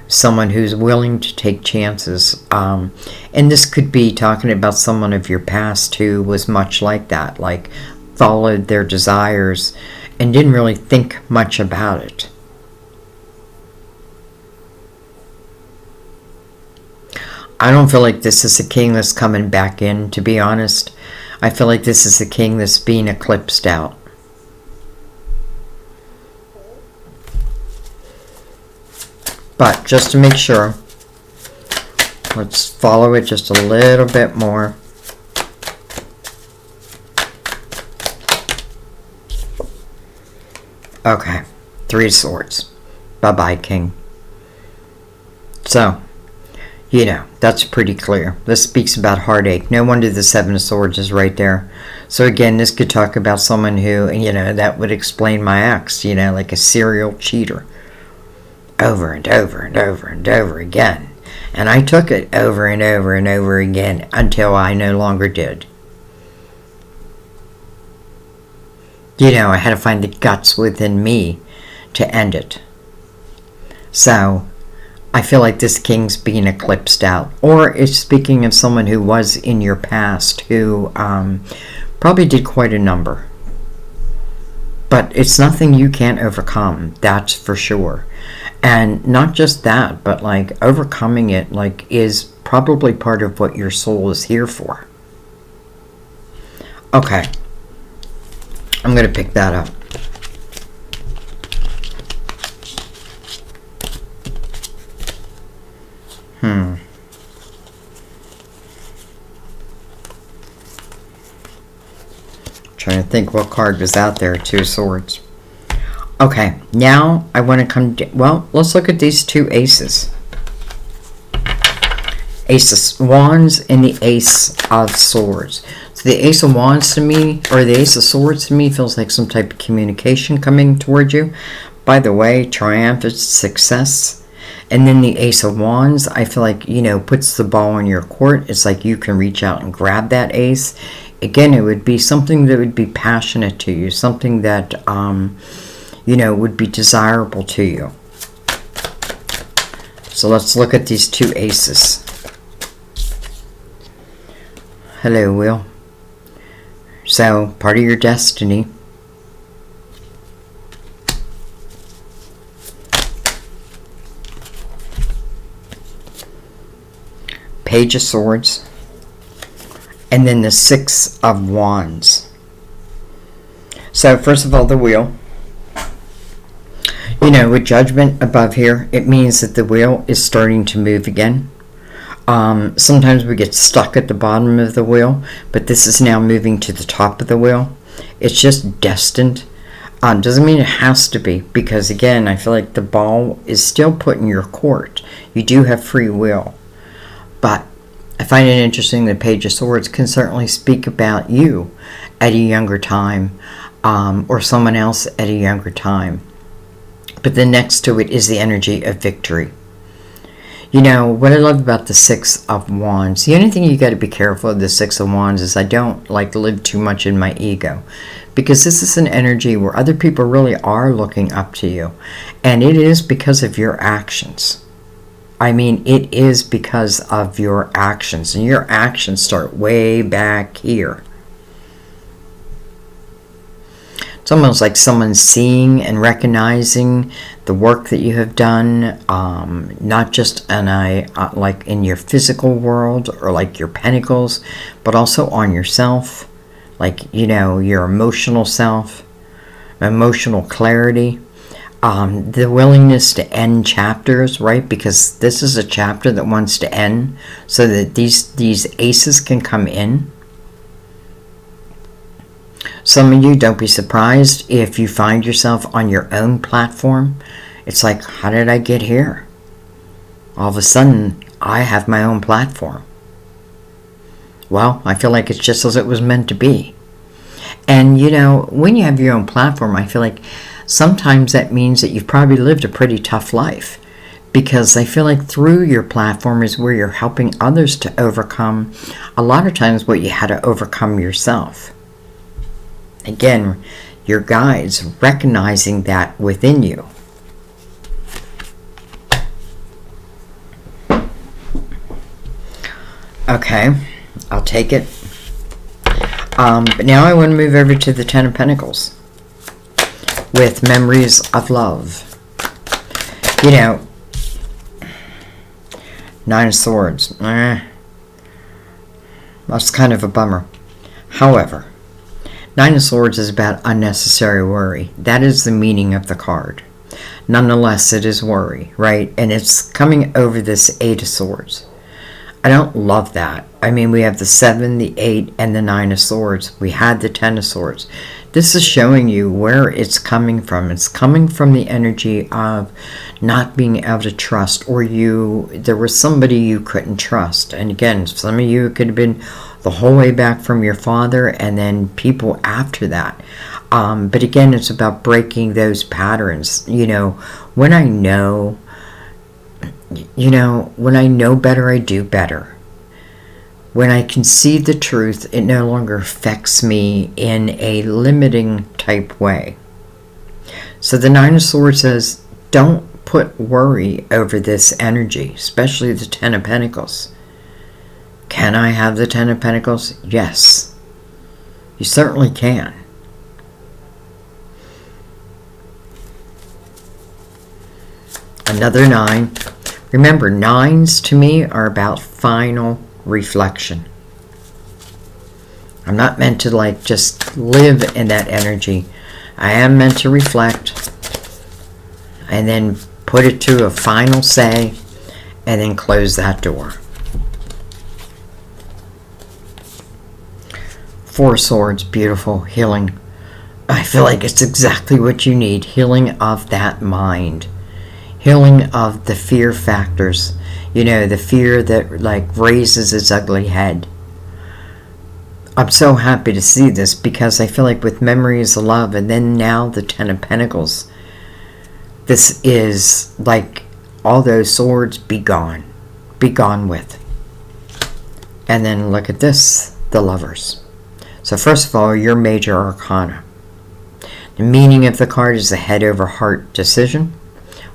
Someone who's willing to take chances. And this could be talking about someone of your past who was much like that. Like, followed their desires and didn't really think much about it. I don't feel like this is a king that's coming back in, to be honest. I feel like this is the king that's being eclipsed out. But just to make sure, let's follow it just a little bit more. Okay, Three of Swords. Bye-bye, King. So, that's pretty clear. This speaks about heartache. No wonder the Seven of Swords is right there. So again, this could talk about someone who, that would explain my ex, like a serial cheater. Over and over and over and over again. And I took it over and over and over again until I no longer did. I had to find the guts within me to end it. So, I feel like this king's being eclipsed out. Or it's speaking of someone who was in your past who probably did quite a number. But it's nothing you can't overcome, that's for sure. And not just that, but like overcoming it is probably part of what your soul is here for. Okay. I'm going to pick that up. Trying to think what card was out there. Two of Swords. Okay, now I want to come well, let's look at these two aces. Ace of Wands and the Ace of Swords. So the Ace of Wands to me, or the Ace of Swords to me, feels like some type of communication coming towards you. By the way, triumph, success. And then the Ace of Wands, I feel like, puts the ball in your court. It's like you can reach out and grab that ace. Again, it would be something that would be passionate to you. Something that, would be desirable to you. So let's look at these two aces. Hello, Wheel. So, part of your destiny. Page of Swords. And then the Six of Wands. So, first of all, the Wheel. You know, with Judgment above here, it means that the wheel is starting to move again. Sometimes we get stuck at the bottom of the wheel, but this is now moving to the top of the wheel. It's just destined. Doesn't mean it has to be, because again, I feel like the ball is still put in your court. You do have free will. But I find it interesting that Page of Swords can certainly speak about you at a younger time, or someone else at a younger time. But then next to it is the energy of victory. You know, what I love about the Six of Wands, the only thing you got to be careful of the Six of Wands is I don't like live too much in my ego. Because this is an energy where other people really are looking up to you. And it is because of your actions. I mean, it is because of your actions. And your actions start way back here. It's almost like someone seeing and recognizing the work that you have done, not just like in your physical world or like your pentacles, but also on yourself, like, you know, your emotional self, emotional clarity, the willingness to end chapters, right? Because this is a chapter that wants to end so that these aces can come in. Some of you, don't be surprised if you find yourself on your own platform. It's like, how did I get here? All of a sudden, I have my own platform. Well, I feel like it's just as it was meant to be. And, you know, when you have your own platform, I feel like sometimes that means that you've probably lived a pretty tough life. Because I feel like through your platform is where you're helping others to overcome a lot of times what you had to overcome yourself. Again, your guides recognizing that within you. Okay, I'll take it. But now I want to move over to the Ten of Pentacles with Memories of Love. You know, Nine of Swords. That's kind of a bummer. However, Nine of Swords is about unnecessary worry. That is the meaning of the card. Nonetheless, it is worry, right? And it's coming over this Eight of Swords. I don't love that. I mean, we have the 7, the 8, and the 9 of Swords. We had the 10 of Swords. This is showing you where it's coming from. It's coming from the energy of not being able to trust, or there was somebody you couldn't trust. And again, some of you, it could have been the whole way back from your father and then people after that. But again, it's about breaking those patterns. You know, when I know better, I do better. When I can see the truth, it no longer affects me in a limiting type way. So the Nine of Swords says, don't put worry over this energy, especially the Ten of Pentacles. Can I have the Ten of Pentacles? Yes. You certainly can. Another 9. Remember, 9s to me are about final reflection. I'm not meant to like just live in that energy. I am meant to reflect and then put it to a final say and then close that door. Four of Swords, beautiful, healing. I feel like it's exactly what you need. Healing of that mind. Healing of the fear factors. You know, the fear that like raises its ugly head. I'm so happy to see this because I feel like with Memories of Love and then now the Ten of Pentacles, this is like all those swords be gone. Be gone with. And then look at this, the Lovers. So first of all, your major arcana. The meaning of the card is the head over heart decision,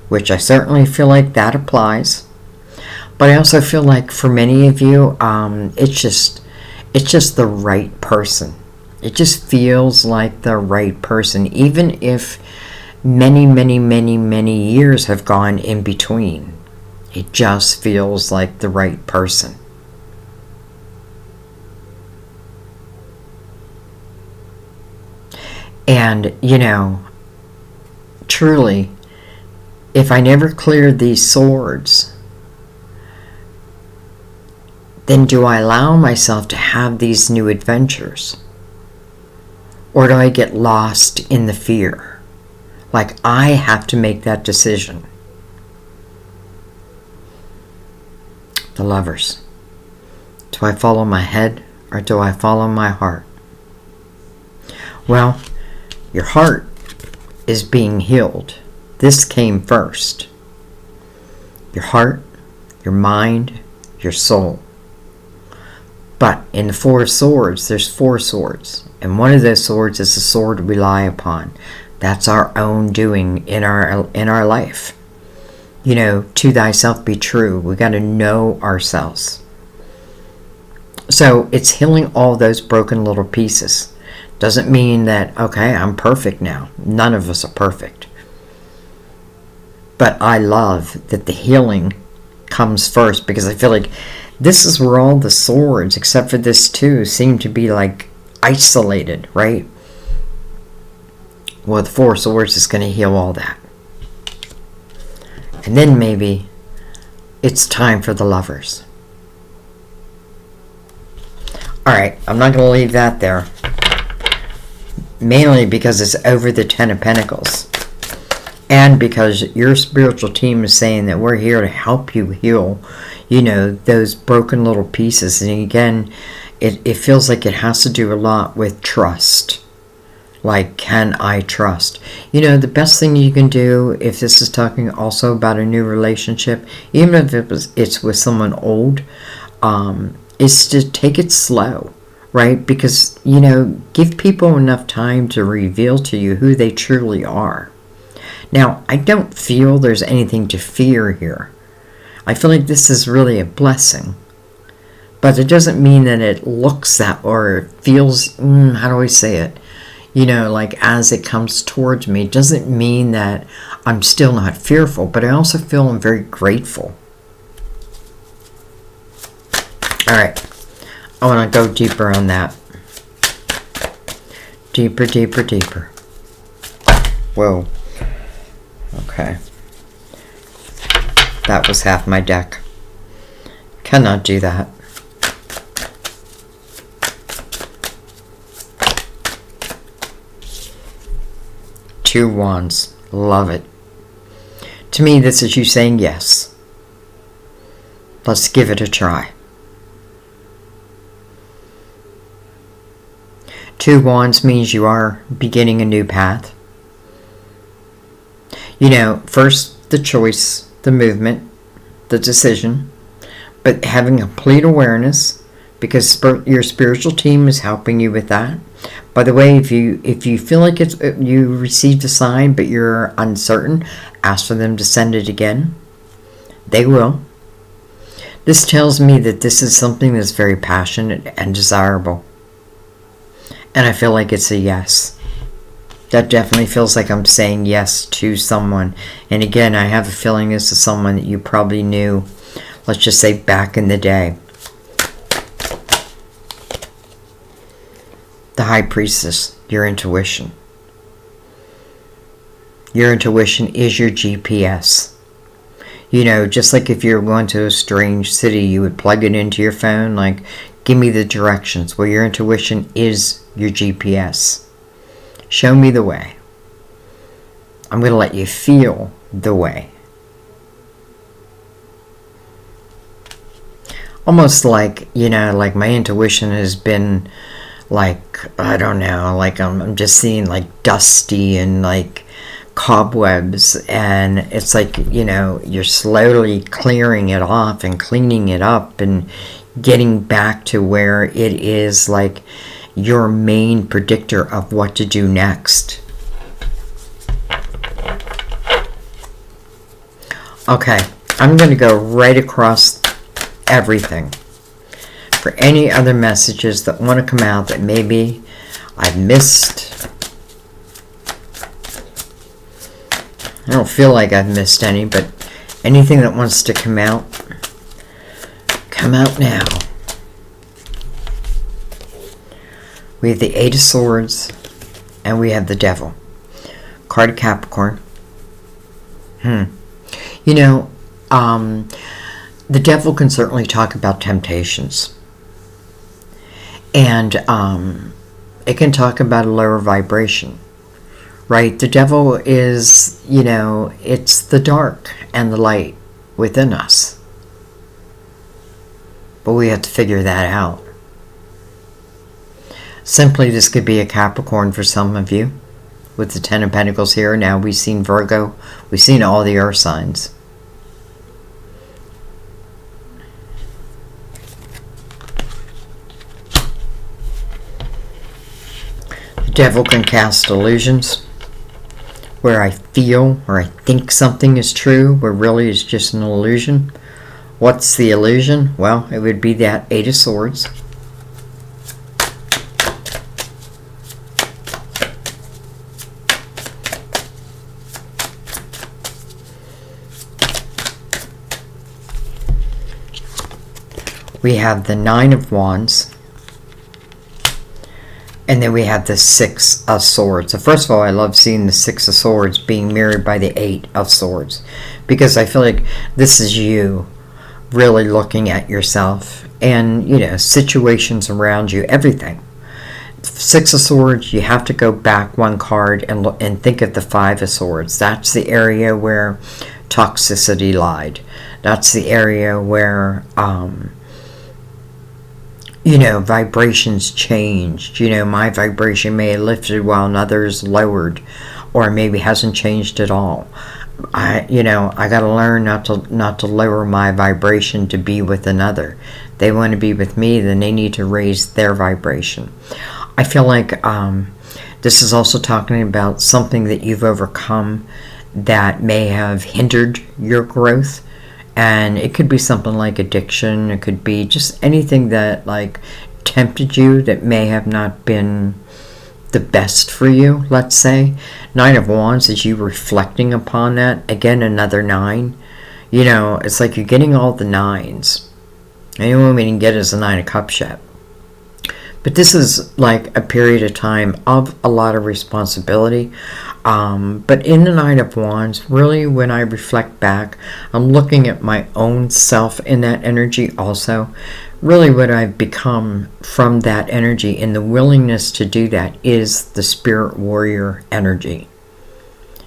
which I certainly feel like that applies. But I also feel like for many of you, it's It's just the right person. It just feels like the right person, even if many, many, many, many years have gone in between. It just feels like the right person. And, truly, if I never cleared these swords, then do I allow myself to have these new adventures? Or do I get lost in the fear? Like I have to make that decision. The Lovers. Do I follow my head or do I follow my heart? Well, your heart is being healed. This came first. Your heart, your mind, your soul. But in the Four of Swords, there's 4 swords. And one of those swords is the sword we rely upon. That's our own doing in our life. To thyself be true. We got to know ourselves. So it's healing all those broken little pieces. Doesn't mean that, okay, I'm perfect now. None of us are perfect. But I love that the healing comes first, because I feel like this is where all the swords, except for this too, seem to be like isolated, right? Well, the 4 swords is going to heal all that. And then maybe it's time for the Lovers. Alright, I'm not going to leave that there. Mainly because it's over the 10 of Pentacles. And because your spiritual team is saying that we're here to help you heal, those broken little pieces. And again, it feels like it has to do a lot with trust. Like, can I trust? The best thing you can do, if this is talking also about a new relationship, even if it's with someone old, is to take it slow, right? Because, give people enough time to reveal to you who they truly are. Now, I don't feel there's anything to fear here. I feel like this is really a blessing. But it doesn't mean that it looks that or it feels, how do I say it? Like as it comes towards me, doesn't mean that I'm still not fearful, but I also feel I'm very grateful. All right, I want to go deeper on that. Deeper, deeper, deeper. Whoa. Okay. That was half my deck. Cannot do that. Two Wands. Love it. To me, this is you saying yes. Let's give it a try. Two Wands means you are beginning a new path. First the choice, the movement, the decision, but having complete awareness, because your spiritual team is helping you with that. By the way, if you feel like you received a sign but you're uncertain, ask for them to send it again. They will. This tells me that this is something that's very passionate and desirable. And I feel like it's a yes. That definitely feels like I'm saying yes to someone. And again, I have a feeling this is someone that you probably knew, let's just say back in the day. The High Priestess, your intuition. Your intuition is your GPS. Just like if you're going to a strange city, you would plug it into your phone, like, give me the directions. Well, your intuition is your GPS. Show me the way. I'm going to let you feel the way. Almost like, like my intuition has been like, I don't know, like I'm just seeing like dusty and like cobwebs, and it's like, you're slowly clearing it off and cleaning it up and getting back to where it is like your main predictor of what to do next. Okay, I'm going to go right across everything. for any other messages that want to come out that maybe I've missed. I don't feel like I've missed any, but anything that wants to come out now. We have the Eight of Swords, and we have the Devil. Card of Capricorn. You know, the Devil can certainly talk about temptations. And it can talk about a lower vibration. Right? The Devil is, you know, it's the dark and the light within us. But we have to figure that out. Simply, this could be a Capricorn for some of you. With the Ten of Pentacles here. Now we've seen Virgo. We've seen all the earth signs. The Devil can cast illusions. Where I feel or I think something is true, where really it's just an illusion. What's the illusion? Well, it would be that Eight of Swords. We have the Nine of Wands. And then we have the Six of Swords. So first of all, I love seeing the Six of Swords being mirrored by the Eight of Swords. Because I feel like this is you really looking at yourself. And, you know, situations around you, everything. Six of Swords, you have to go back one card and look, and think of the Five of Swords. That's the area where toxicity lied. That's the area where... you know, vibrations changed. You know, my vibration may have lifted while another's lowered, or maybe hasn't changed at all. I got to learn not to lower my vibration to be with another. They want to be with me, then they need to raise their vibration. I feel like this is also talking about something that you've overcome that may have hindered your growth. And it could be something like addiction. It could be just anything that like tempted you that may have not been the best for you, let's say. Nine of Wands is you reflecting upon that. Again, another 9. You know, it's like you're getting all the 9s. Anyone we didn't get is the 9 of Cups yet. But this is like a period of time of a lot of responsibility. But in the Nine of Wands, really when I reflect back, I'm looking at my own self in that energy also. Really what I've become from that energy and the willingness to do that is the Spirit Warrior energy.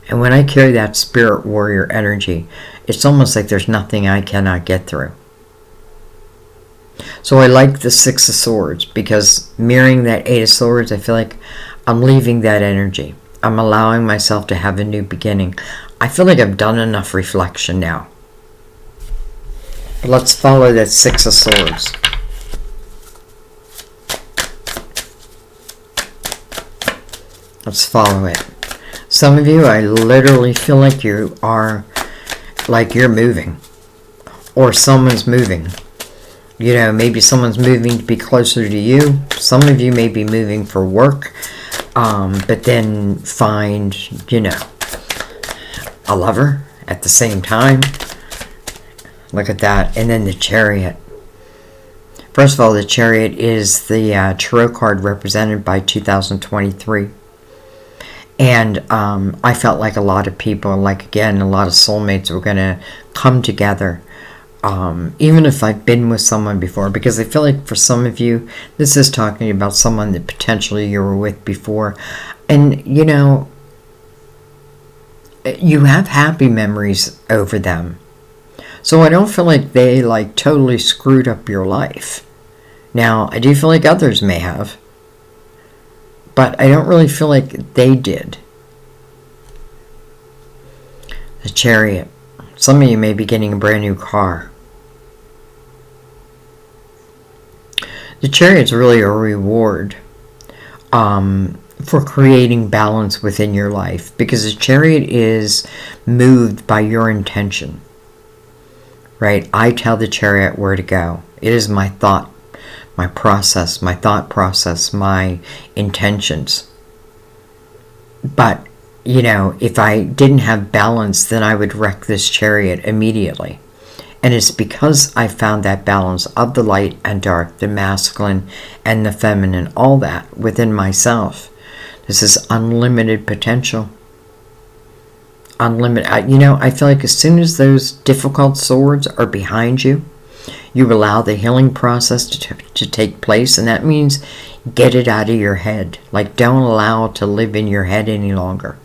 And when I carry that Spirit Warrior energy, it's almost like there's nothing I cannot get through. So I like the Six of Swords because mirroring that Eight of Swords, I feel like I'm leaving that energy. I'm allowing myself to have a new beginning. I feel like I've done enough reflection now. But let's follow that Six of Swords. Let's follow it. Some of you, I literally feel like you are, like you're moving. Or someone's moving. You know, maybe someone's moving to be closer to you. Some of you may be moving for work. But then find, you know, a lover at the same time. Look at that. And then the Chariot. First of all, the Chariot is the tarot card represented by 2023. And I felt like a lot of people, like again, a lot of soulmates were going to come together. Even if I've been with someone before, because I feel like for some of you, this is talking about someone that potentially you were with before. And, you know, you have happy memories over them. So I don't feel like they, like, totally screwed up your life. Now, I do feel like others may have. But I don't really feel like they did. The Chariot. Some of you may be getting a brand new car. The Chariot's really a reward for creating balance within your life, because the Chariot is moved by your intention. Right? I tell the Chariot where to go. It is my thought my process, my thought process, my intentions. But, you know, if I didn't have balance, then I would wreck this chariot immediately. And it's because I found that balance of the light and dark, the masculine and the feminine, all that within myself. This is unlimited potential. Unlimited. You know, I feel like as soon as those difficult swords are behind you, you allow the healing process to take place. And that means get it out of your head. Like, don't allow it to live in your head any longer.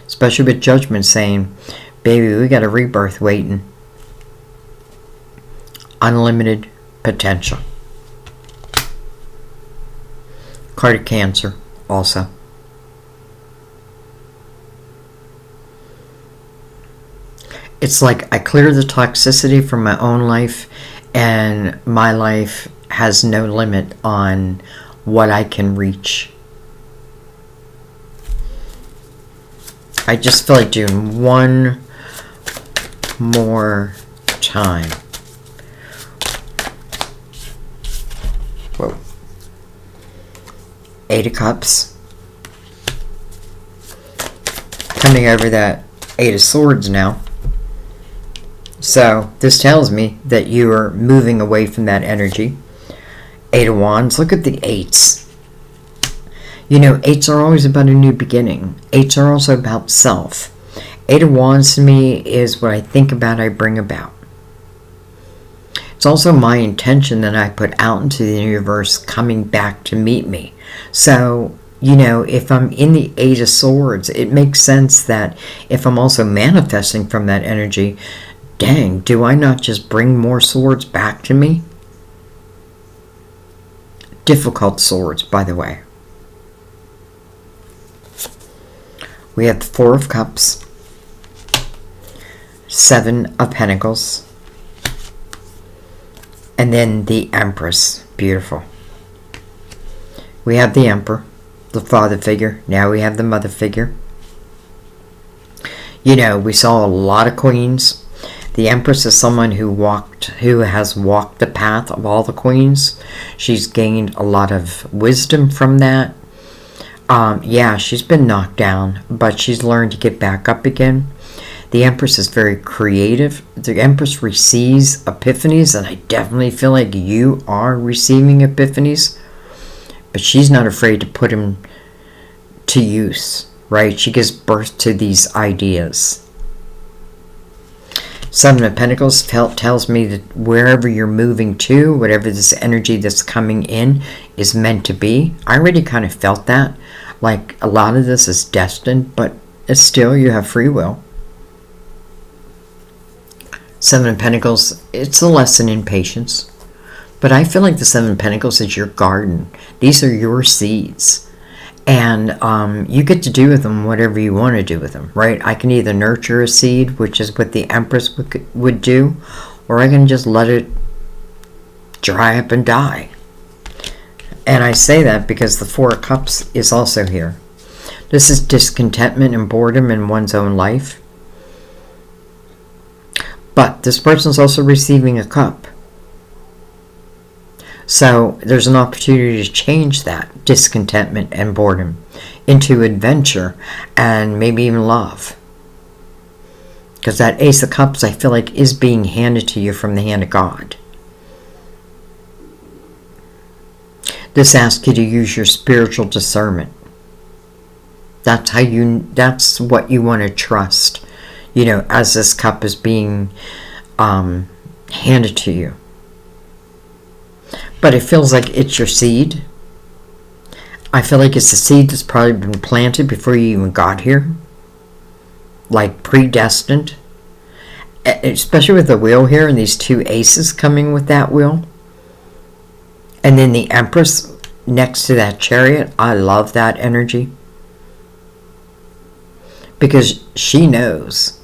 Especially with judgment saying, baby, we got a rebirth waiting. Unlimited potential. Card of Cancer also. It's like I clear the toxicity from my own life, and my life has no limit on what I can reach. I just feel like doing one more time. Whoa. 8 of Cups. Coming over that 8 of Swords now. So this tells me that you are moving away from that energy. 8 of Wands. Look at the 8s. You know, 8s are always about a new beginning. 8s are also about self. 8 of Wands to me is what I think about, I bring about. It's also my intention that I put out into the universe coming back to meet me. So, you know, if I'm in the 8 of Swords, it makes sense that if I'm also manifesting from that energy, dang, do I not just bring more swords back to me? Difficult swords, by the way. We have the 4 of Cups, 7 of Pentacles, and then the Empress. Beautiful. We have the Emperor, the father figure. Now we have the mother figure. You know, we saw a lot of queens. The Empress is someone who has walked the path of all the queens. She's gained a lot of wisdom from that. Yeah, she's been knocked down, but she's learned to get back up again. The Empress is very creative. The Empress receives epiphanies, and I definitely feel like you are receiving epiphanies. But she's not afraid to put them to use, right? She gives birth to these ideas. 7 of Pentacles tells me that wherever you're moving to, whatever this energy that's coming in is meant to be. I already kind of felt that. Like a lot of this is destined, but it's still, you have free will. 7 of Pentacles, it's a lesson in patience. But I feel like the 7 of Pentacles is your garden. These are your seeds. And you get to do with them whatever you want to do with them, right? I can either nurture a seed, which is what the Empress would do, or I can just let it dry up and die. And I say that because the 4 of Cups is also here. This is discontentment and boredom in one's own life. But this person's also receiving a cup. So there's an opportunity to change that discontentment and boredom into adventure and maybe even love. Because that Ace of Cups, I feel like, is being handed to you from the hand of God. This asks you to use your spiritual discernment. That's what you want to trust, you know, as this cup is being handed to you. But it feels like it's your seed. I feel like it's a seed that's probably been planted before you even got here. Like predestined. Especially with the wheel here and these 2 aces coming with that wheel. And then the Empress next to that Chariot. I love that energy. Because she knows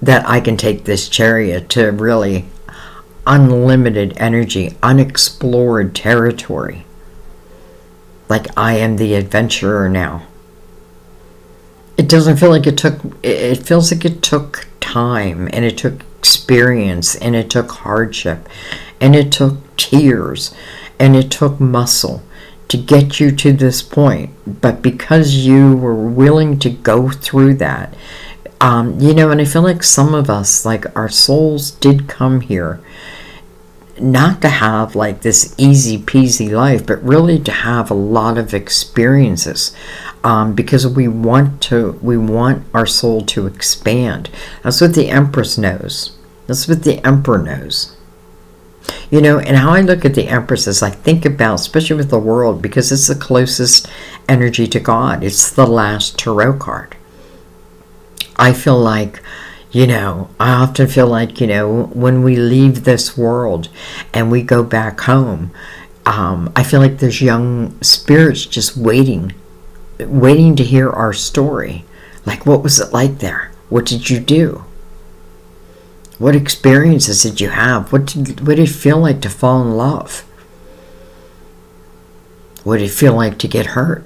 that I can take this Chariot to really unlimited energy, unexplored territory. Like I am the adventurer now. It doesn't feel like it feels like it took time, and it took experience, and it took hardship, and it took tears, and it took muscle to get you to this point. But because you were willing to go through that, and I feel like some of us, like our souls did come here not to have like this easy peasy life, but really to have a lot of experiences, because we want our soul to expand. That's what the Empress knows. That's what the Emperor knows. And how I look at the Empress is I think about, especially with the world, because it's the closest energy to God. It's the last tarot card. I feel like, I often feel like, when we leave this world and we go back home, I feel like there's young spirits just waiting to hear our story. Like, what was it like there? What did you do? What experiences did you have? What did it feel like to fall in love? What did it feel like to get hurt?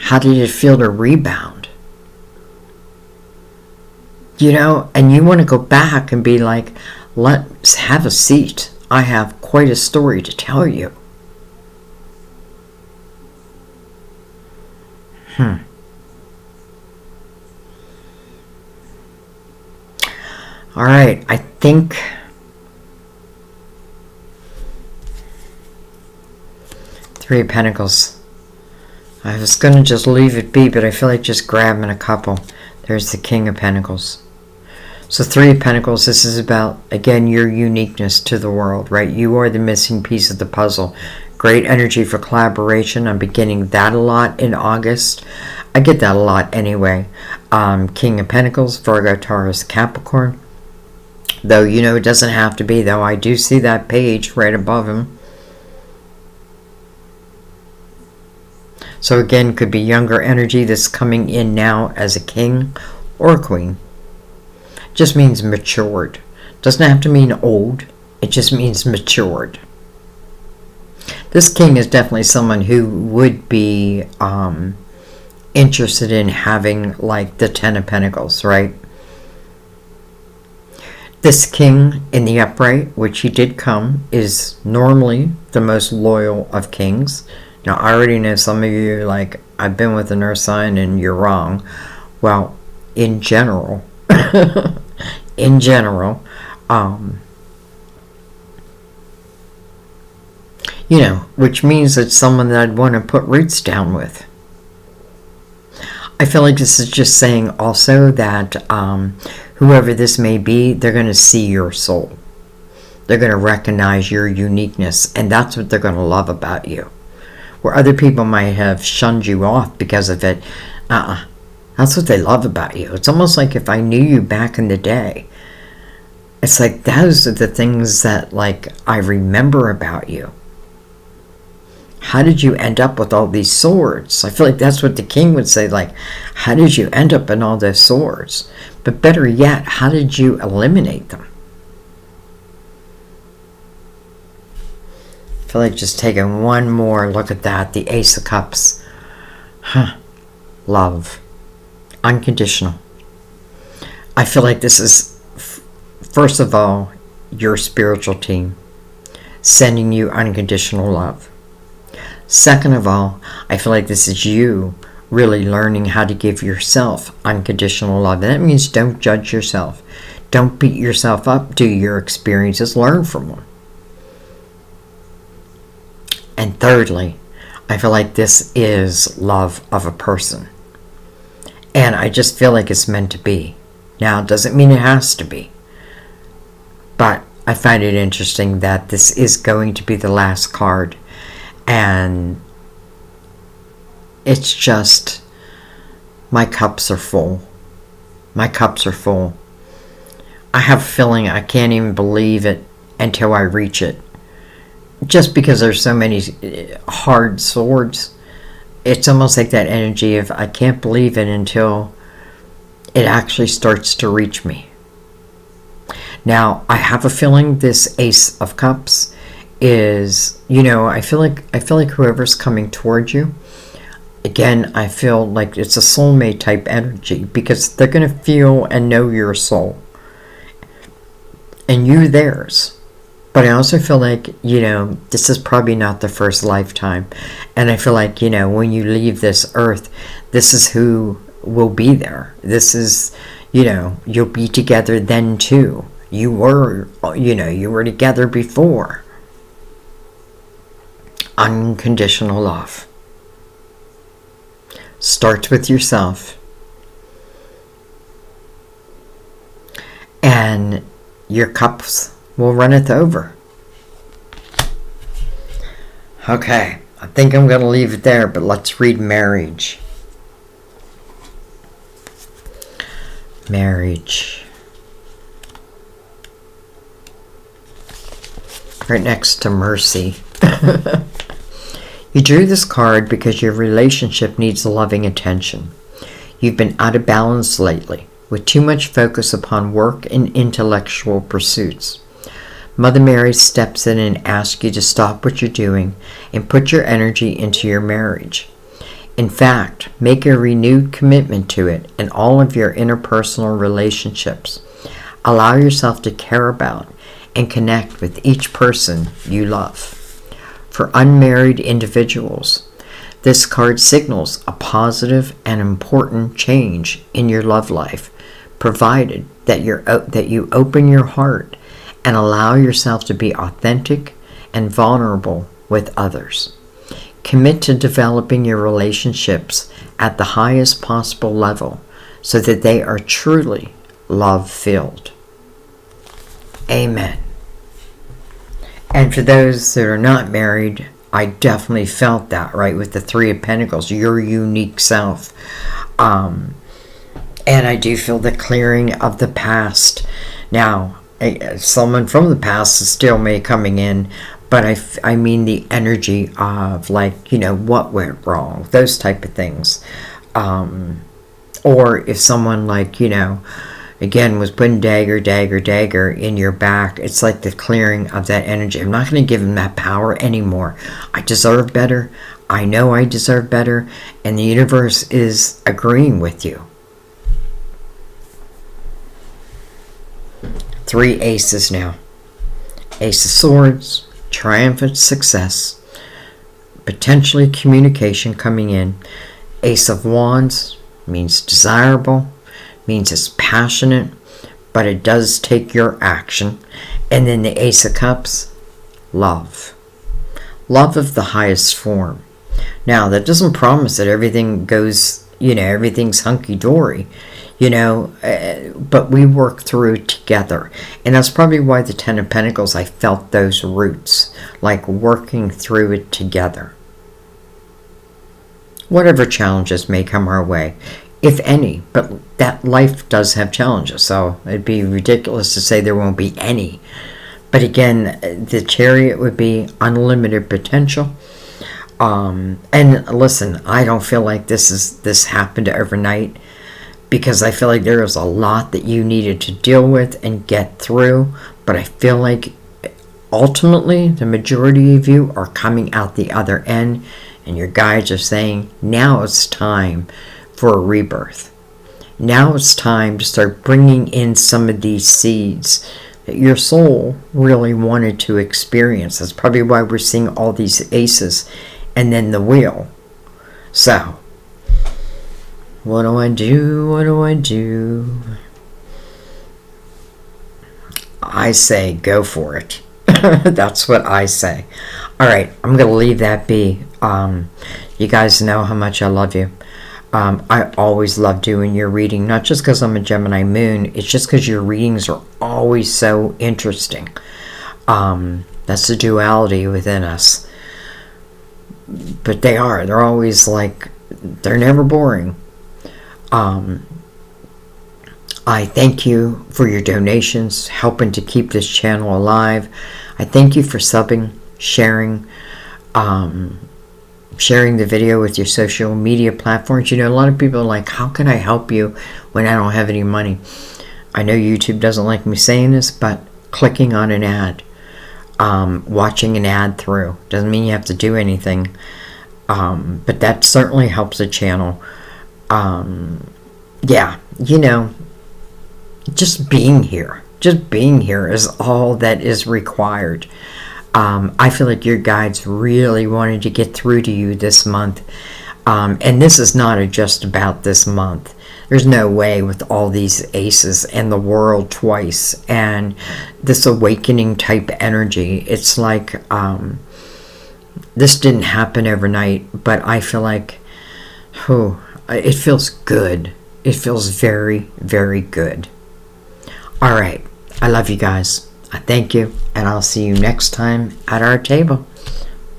How did it feel to rebound? And you want to go back and be like, let's have a seat. I have quite a story to tell you. All right, I think Three of Pentacles. I was going to just leave it be, but I feel like just grabbing a couple. There's the King of Pentacles. So Three of Pentacles, this is about, again, your uniqueness to the world, right? You are the missing piece of the puzzle. Great energy for collaboration. I'm beginning that a lot in August. I get that a lot anyway. King of Pentacles, Virgo, Taurus, Capricorn. Though, it doesn't have to be, though. I do see that page right above him. So again, could be younger energy that's coming in now as a king or a queen. Just means matured. Doesn't have to mean old. It just means matured. This king is definitely someone who would be interested in having like the Ten of Pentacles, right? This king in the upright, which he did come, is normally the most loyal of kings. Now, I already know some of you, like, I've been with an earth sign and you're wrong. Well, in general, which means it's someone that I'd want to put roots down with. I feel like this is just saying also that whoever this may be, they're going to see your soul. They're going to recognize your uniqueness, and that's what they're going to love about you. Where other people might have shunned you off because of it, that's what they love about you. It's almost like if I knew you back in the day. It's like those are the things that, like, I remember about you. How did you end up with all these swords? I feel like that's what the king would say, like, how did you end up in all those swords? But better yet, how did you eliminate them? I feel like just taking one more look at that. The Ace of Cups. Love. Unconditional. I feel like this is, first of all, your spiritual team sending you unconditional love. Second of all, I feel like this is you really learning how to give yourself unconditional love. And that means don't judge yourself. Don't beat yourself up. Do your experiences. Learn from them. And thirdly, I feel like this is love of a person. And I just feel like it's meant to be. Now, it doesn't mean it has to be. But I find it interesting that this is going to be the last card. And it's just, my cups are full. My cups are full. I have a feeling I can't even believe it until I reach it. Just because there's so many hard swords. It's almost like that energy of I can't believe it until it actually starts to reach me. Now, I have a feeling this Ace of Cups is, I feel like whoever's coming towards you, again, I feel like it's a soulmate type energy because they're going to feel and know your soul and you theirs. But I also feel like, this is probably not the first lifetime. And I feel like, when you leave this earth, this is who will be there. This is, you'll be together then too. You were together before. Unconditional love. Starts with yourself. And your cups will runneth over. Okay, I think I'm going to leave it there, but let's read marriage. Marriage. Right next to mercy. You drew this card because your relationship needs loving attention. You've been out of balance lately, with too much focus upon work and intellectual pursuits. Mother Mary steps in and asks you to stop what you're doing and put your energy into your marriage. In fact, make a renewed commitment to it in all of your interpersonal relationships. Allow yourself to care about and connect with each person you love. For unmarried individuals, this card signals a positive and important change in your love life, provided that you open your heart and allow yourself to be authentic and vulnerable with others. Commit to developing your relationships at the highest possible level so that they are truly love-filled. Amen. And for those that are not married, I definitely felt that, right, with the Three of Pentacles, your unique self. And I do feel the clearing of the past. Now, someone from the past is still coming in, but I mean the energy of, like, what went wrong, those type of things. Or if someone, like, again, was putting dagger in your back, it's like the clearing of that energy. I'm not going to give him that power anymore. I deserve better. I know I deserve better. And the universe is agreeing with you. 3 aces now. Ace of Swords, triumphant success, potentially communication coming in. Ace of Wands means desirable, means it's passionate, but it does take your action. And then the Ace of Cups, love. Love of the highest form. Now, that doesn't promise that everything goes, everything's hunky-dory. But we work through it together. And that's probably why the Ten of Pentacles, I felt those roots, like working through it together. Whatever challenges may come our way, if any, but that life does have challenges, so it'd be ridiculous to say there won't be any. But again, the Chariot would be unlimited potential. And listen, I don't feel like this happened overnight, because I feel like there was a lot that you needed to deal with and get through. But I feel like ultimately the majority of you are coming out the other end, and your guides are saying, now it's time for a rebirth. Now it's time to start bringing in some of these seeds that your soul really wanted to experience. That's probably why we're seeing all these aces and then the wheel. So, what do I do? What do I do? I say go for it. That's what I say. All right, I'm going to leave that be. You guys know how much I love you. I always love doing your reading, not just because I'm a Gemini moon. It's just because your readings are always so interesting. That's the duality within us. But they're always like, they're never boring. I thank you for your donations, helping to keep this channel alive. I thank you for subbing, sharing the video with your social media platforms. A lot of people are like, how can I help you when I don't have any money? I know YouTube doesn't like me saying this, but clicking on an ad, watching an ad through, doesn't mean you have to do anything. But that certainly helps the channel. Yeah, just being here, Just being here is all that is required. I feel like your guides really wanted to get through to you this month. And this is not just about this month. There's no way with all these aces and the world twice and this awakening type energy. It's like this didn't happen overnight, but I feel like, it feels good. It feels very, very good. All right. I love you guys. I thank you, and I'll see you next time at our table.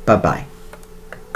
Bye-bye.